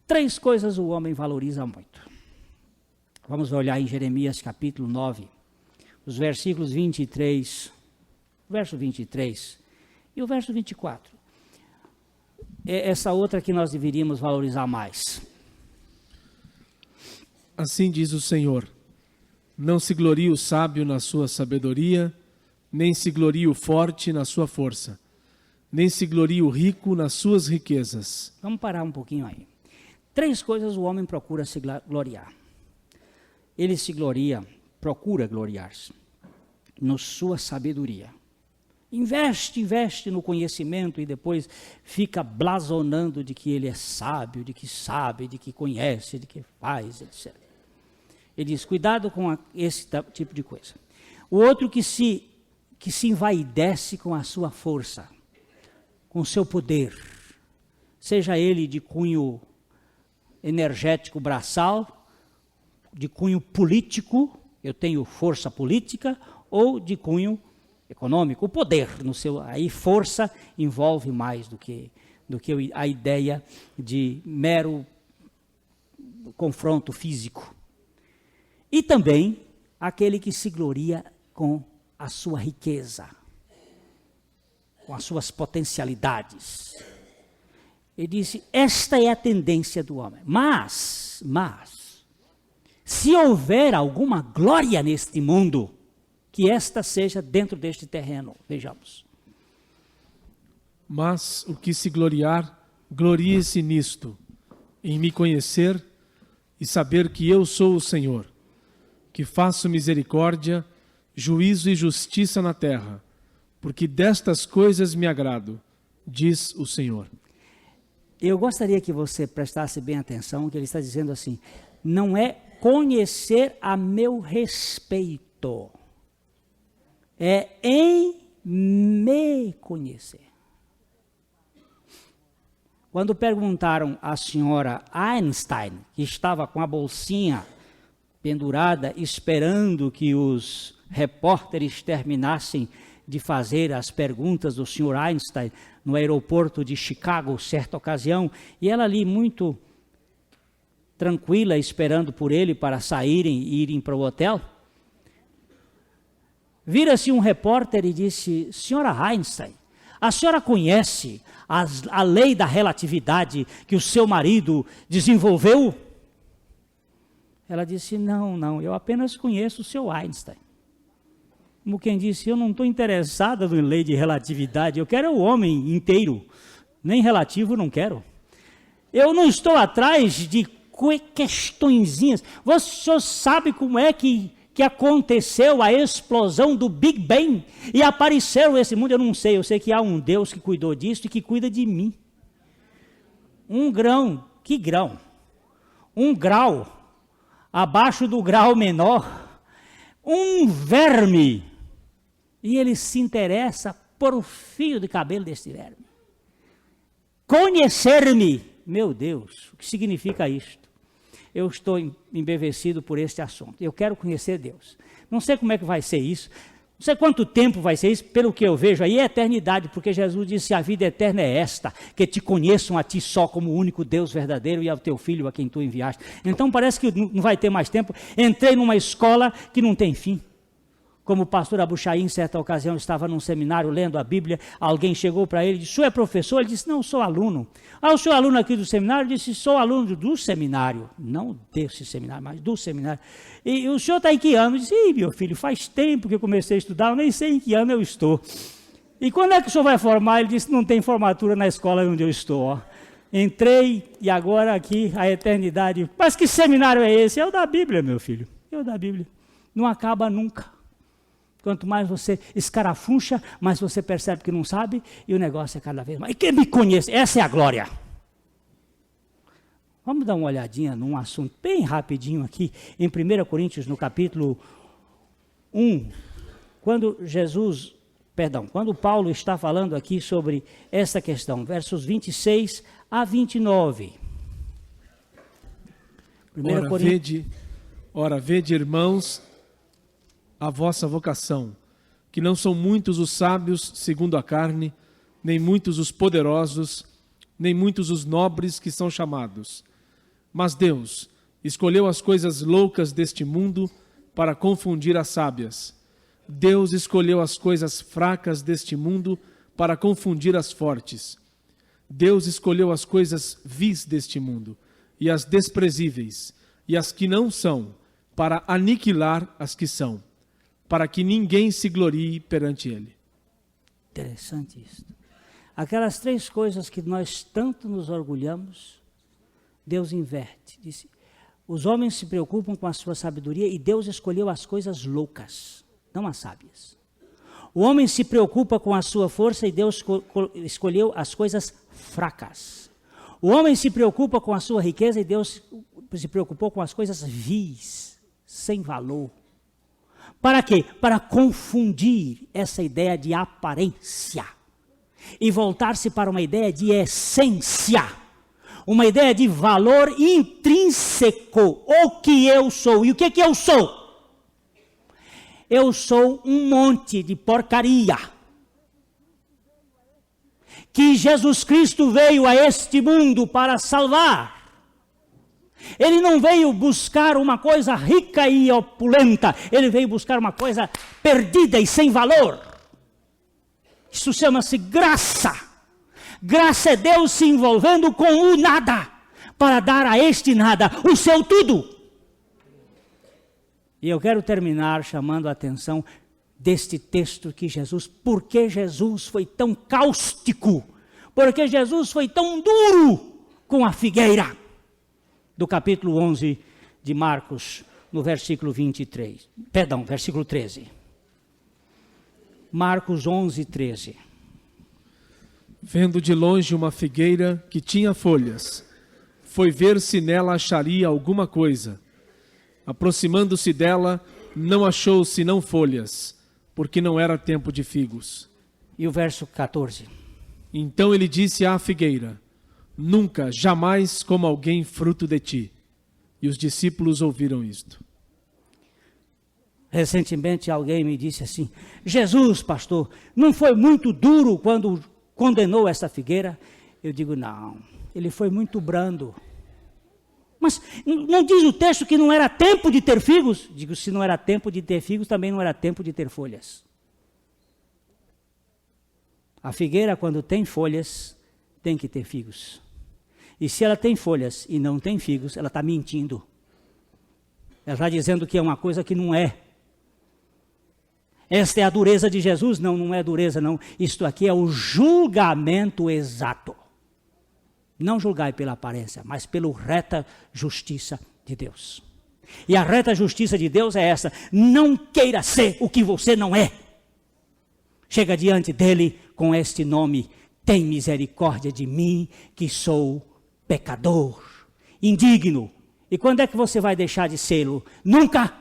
3 coisas o homem valoriza muito. Vamos olhar em Jeremias capítulo 9, os versículos 23, verso 23 e o verso 24. É essa outra que nós deveríamos valorizar mais. Assim diz o Senhor: não se glorie o sábio na sua sabedoria, nem se glorie o forte na sua força, nem se glorie o rico nas suas riquezas. Vamos parar um pouquinho aí. 3 coisas o homem procura se gloriar. Ele se procura gloriar-se na sua sabedoria. Investe no conhecimento e depois fica blasonando de que ele é sábio, de que sabe, de que conhece, de que faz, etc. Ele diz, cuidado com esse tipo de coisa. O outro que se envaidece com a sua força, com o seu poder, seja ele de cunho energético braçal, de cunho político, eu tenho força política, ou de cunho econômico, o poder no seu, aí força envolve mais do que a ideia de mero confronto físico. E também aquele que se gloria com a sua riqueza, com as suas potencialidades. Ele disse, esta é a tendência do homem. Mas, se houver alguma glória neste mundo, que esta seja dentro deste terreno. Vejamos. Mas o que se gloriar, glorie-se nisto, em me conhecer e saber que eu sou o Senhor, que faço misericórdia, juízo e justiça na terra, porque destas coisas me agrado, diz o Senhor. Eu gostaria que você prestasse bem atenção, que ele está dizendo assim, não é conhecer a meu respeito, é em me conhecer. Quando perguntaram à senhora Einstein, que estava com a bolsinha pendurada, esperando que os repórteres terminassem de fazer as perguntas do senhor Einstein no aeroporto de Chicago, certa ocasião, e ela ali muito tranquila, esperando por ele para saírem e irem para o hotel, vira-se um repórter e disse, senhora Einstein, a senhora conhece a lei da relatividade que o seu marido desenvolveu? Ela disse, não, eu apenas conheço o seu Einstein. Como quem disse, eu não estou interessada em lei de relatividade, eu quero o homem inteiro, nem relativo não quero. Eu não estou atrás de questõezinhas. Você sabe como é que aconteceu a explosão do Big Bang e apareceu esse mundo? Eu não sei, eu sei que há um Deus que cuidou disso e que cuida de mim. Um grão, que grão? Um grau abaixo do grau menor um verme. E ele se interessa por o fio de cabelo deste verme. Conhecer-me, meu Deus, o que significa isto? Eu estou embevecido por este assunto. Eu quero conhecer Deus. Não sei como é que vai ser isso. Não sei quanto tempo vai ser isso. Pelo que eu vejo aí é eternidade. Porque Jesus disse, a vida eterna é esta. Que te conheçam a ti só como o único Deus verdadeiro e ao teu Filho a quem tu enviaste. Então parece que não vai ter mais tempo. Entrei numa escola que não tem fim. Como o pastor Abuchaim, em certa ocasião, estava num seminário lendo a Bíblia, alguém chegou para ele e disse, o senhor é professor? Ele disse, não, sou aluno. Ah, o senhor é aluno aqui do seminário? Ele disse, sou aluno do seminário. Não desse seminário, mas do seminário. E o senhor está em que ano? Ele disse, ih, meu filho, faz tempo que eu comecei a estudar, eu nem sei em que ano eu estou. E quando é que o senhor vai formar? Ele disse, não tem formatura na escola onde eu estou. Ó. Entrei e agora aqui a eternidade. Mas que seminário é esse? É o da Bíblia, meu filho. É o da Bíblia. Não acaba nunca. Quanto mais você escarafuncha, mais você percebe que não sabe, e o negócio é cada vez mais. E quem me conhece, essa é a glória. Vamos dar uma olhadinha num assunto bem rapidinho aqui, em 1 Coríntios, no capítulo 1, quando Paulo está falando aqui sobre essa questão, versos 26 a 29. Ora, vede, irmãos, a vossa vocação, que não são muitos os sábios segundo a carne, nem muitos os poderosos, nem muitos os nobres que são chamados. Mas Deus escolheu as coisas loucas deste mundo para confundir as sábias. Deus escolheu as coisas fracas deste mundo para confundir as fortes. Deus escolheu as coisas vis deste mundo, e as desprezíveis, e as que não são, para aniquilar as que são, para que ninguém se glorie perante ele. Interessante isso. Aquelas três coisas que nós tanto nos orgulhamos, Deus inverte. Disse, os homens se preocupam com a sua sabedoria e Deus escolheu as coisas loucas, não as sábias. O homem se preocupa com a sua força e Deus escolheu as coisas fracas. O homem se preocupa com a sua riqueza e Deus se preocupou com as coisas vis, sem valor. Para quê? Para confundir essa ideia de aparência e voltar-se para uma ideia de essência, uma ideia de valor intrínseco, o que eu sou. E o que é que eu sou? Eu sou um monte de porcaria que Jesus Cristo veio a este mundo para salvar. Ele não veio buscar uma coisa rica e opulenta, ele veio buscar uma coisa perdida e sem valor. Isso chama-se graça. Graça é Deus se envolvendo com o nada, para dar a este nada o seu tudo. E eu quero terminar chamando a atenção deste texto que Jesus, por que Jesus foi tão cáustico, porque Jesus foi tão duro com a figueira. Do capítulo 11 de Marcos, no versículo 13. Marcos 11, 13. Vendo de longe uma figueira que tinha folhas, foi ver se nela acharia alguma coisa. Aproximando-se dela, não achou senão folhas, porque não era tempo de figos. E o verso 14. Então ele disse à figueira, nunca, jamais coma alguém fruto de ti. E os discípulos ouviram isto. Recentemente alguém me disse assim, Jesus, pastor, não foi muito duro quando condenou essa figueira? Eu digo, não, ele foi muito brando. Mas não diz o texto que não era tempo de ter figos? Digo, se não era tempo de ter figos, também não era tempo de ter folhas. A figueira, quando tem folhas, tem que ter figos. E se ela tem folhas e não tem figos, ela está mentindo. Ela está dizendo que é uma coisa que não é. Esta é a dureza de Jesus? Não, não é dureza não. Isto aqui é o julgamento exato. Não julgai pela aparência, mas pela reta justiça de Deus. E a reta justiça de Deus é essa. Não queira ser o que você não é. Chega diante dele com este nome. Tem misericórdia de mim, que sou pecador, indigno. E quando é que você vai deixar de sê-lo? Nunca.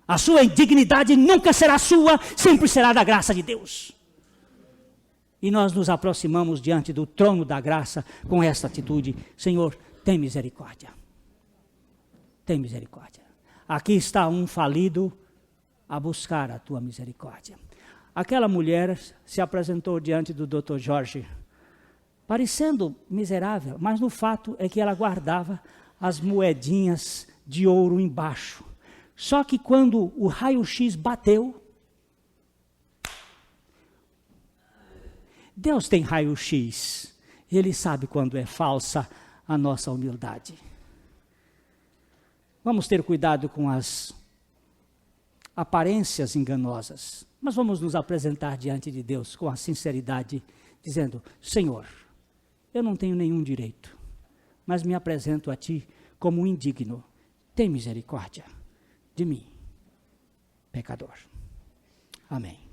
A sua indignidade nunca será sua, sempre será da graça de Deus. E nós nos aproximamos diante do trono da graça com esta atitude: Senhor, tem misericórdia. Tem misericórdia. Aqui está um falido a buscar a tua misericórdia. Aquela mulher se apresentou diante do Dr. Jorge, parecendo miserável, mas no fato é que ela guardava as moedinhas de ouro embaixo. Só que quando o raio-x bateu, Deus tem raio-x, Ele sabe quando é falsa a nossa humildade. Vamos ter cuidado com as aparências enganosas, mas vamos nos apresentar diante de Deus com a sinceridade, dizendo: Senhor, eu não tenho nenhum direito, mas me apresento a Ti como um indigno. Tem misericórdia de mim, pecador. Amém.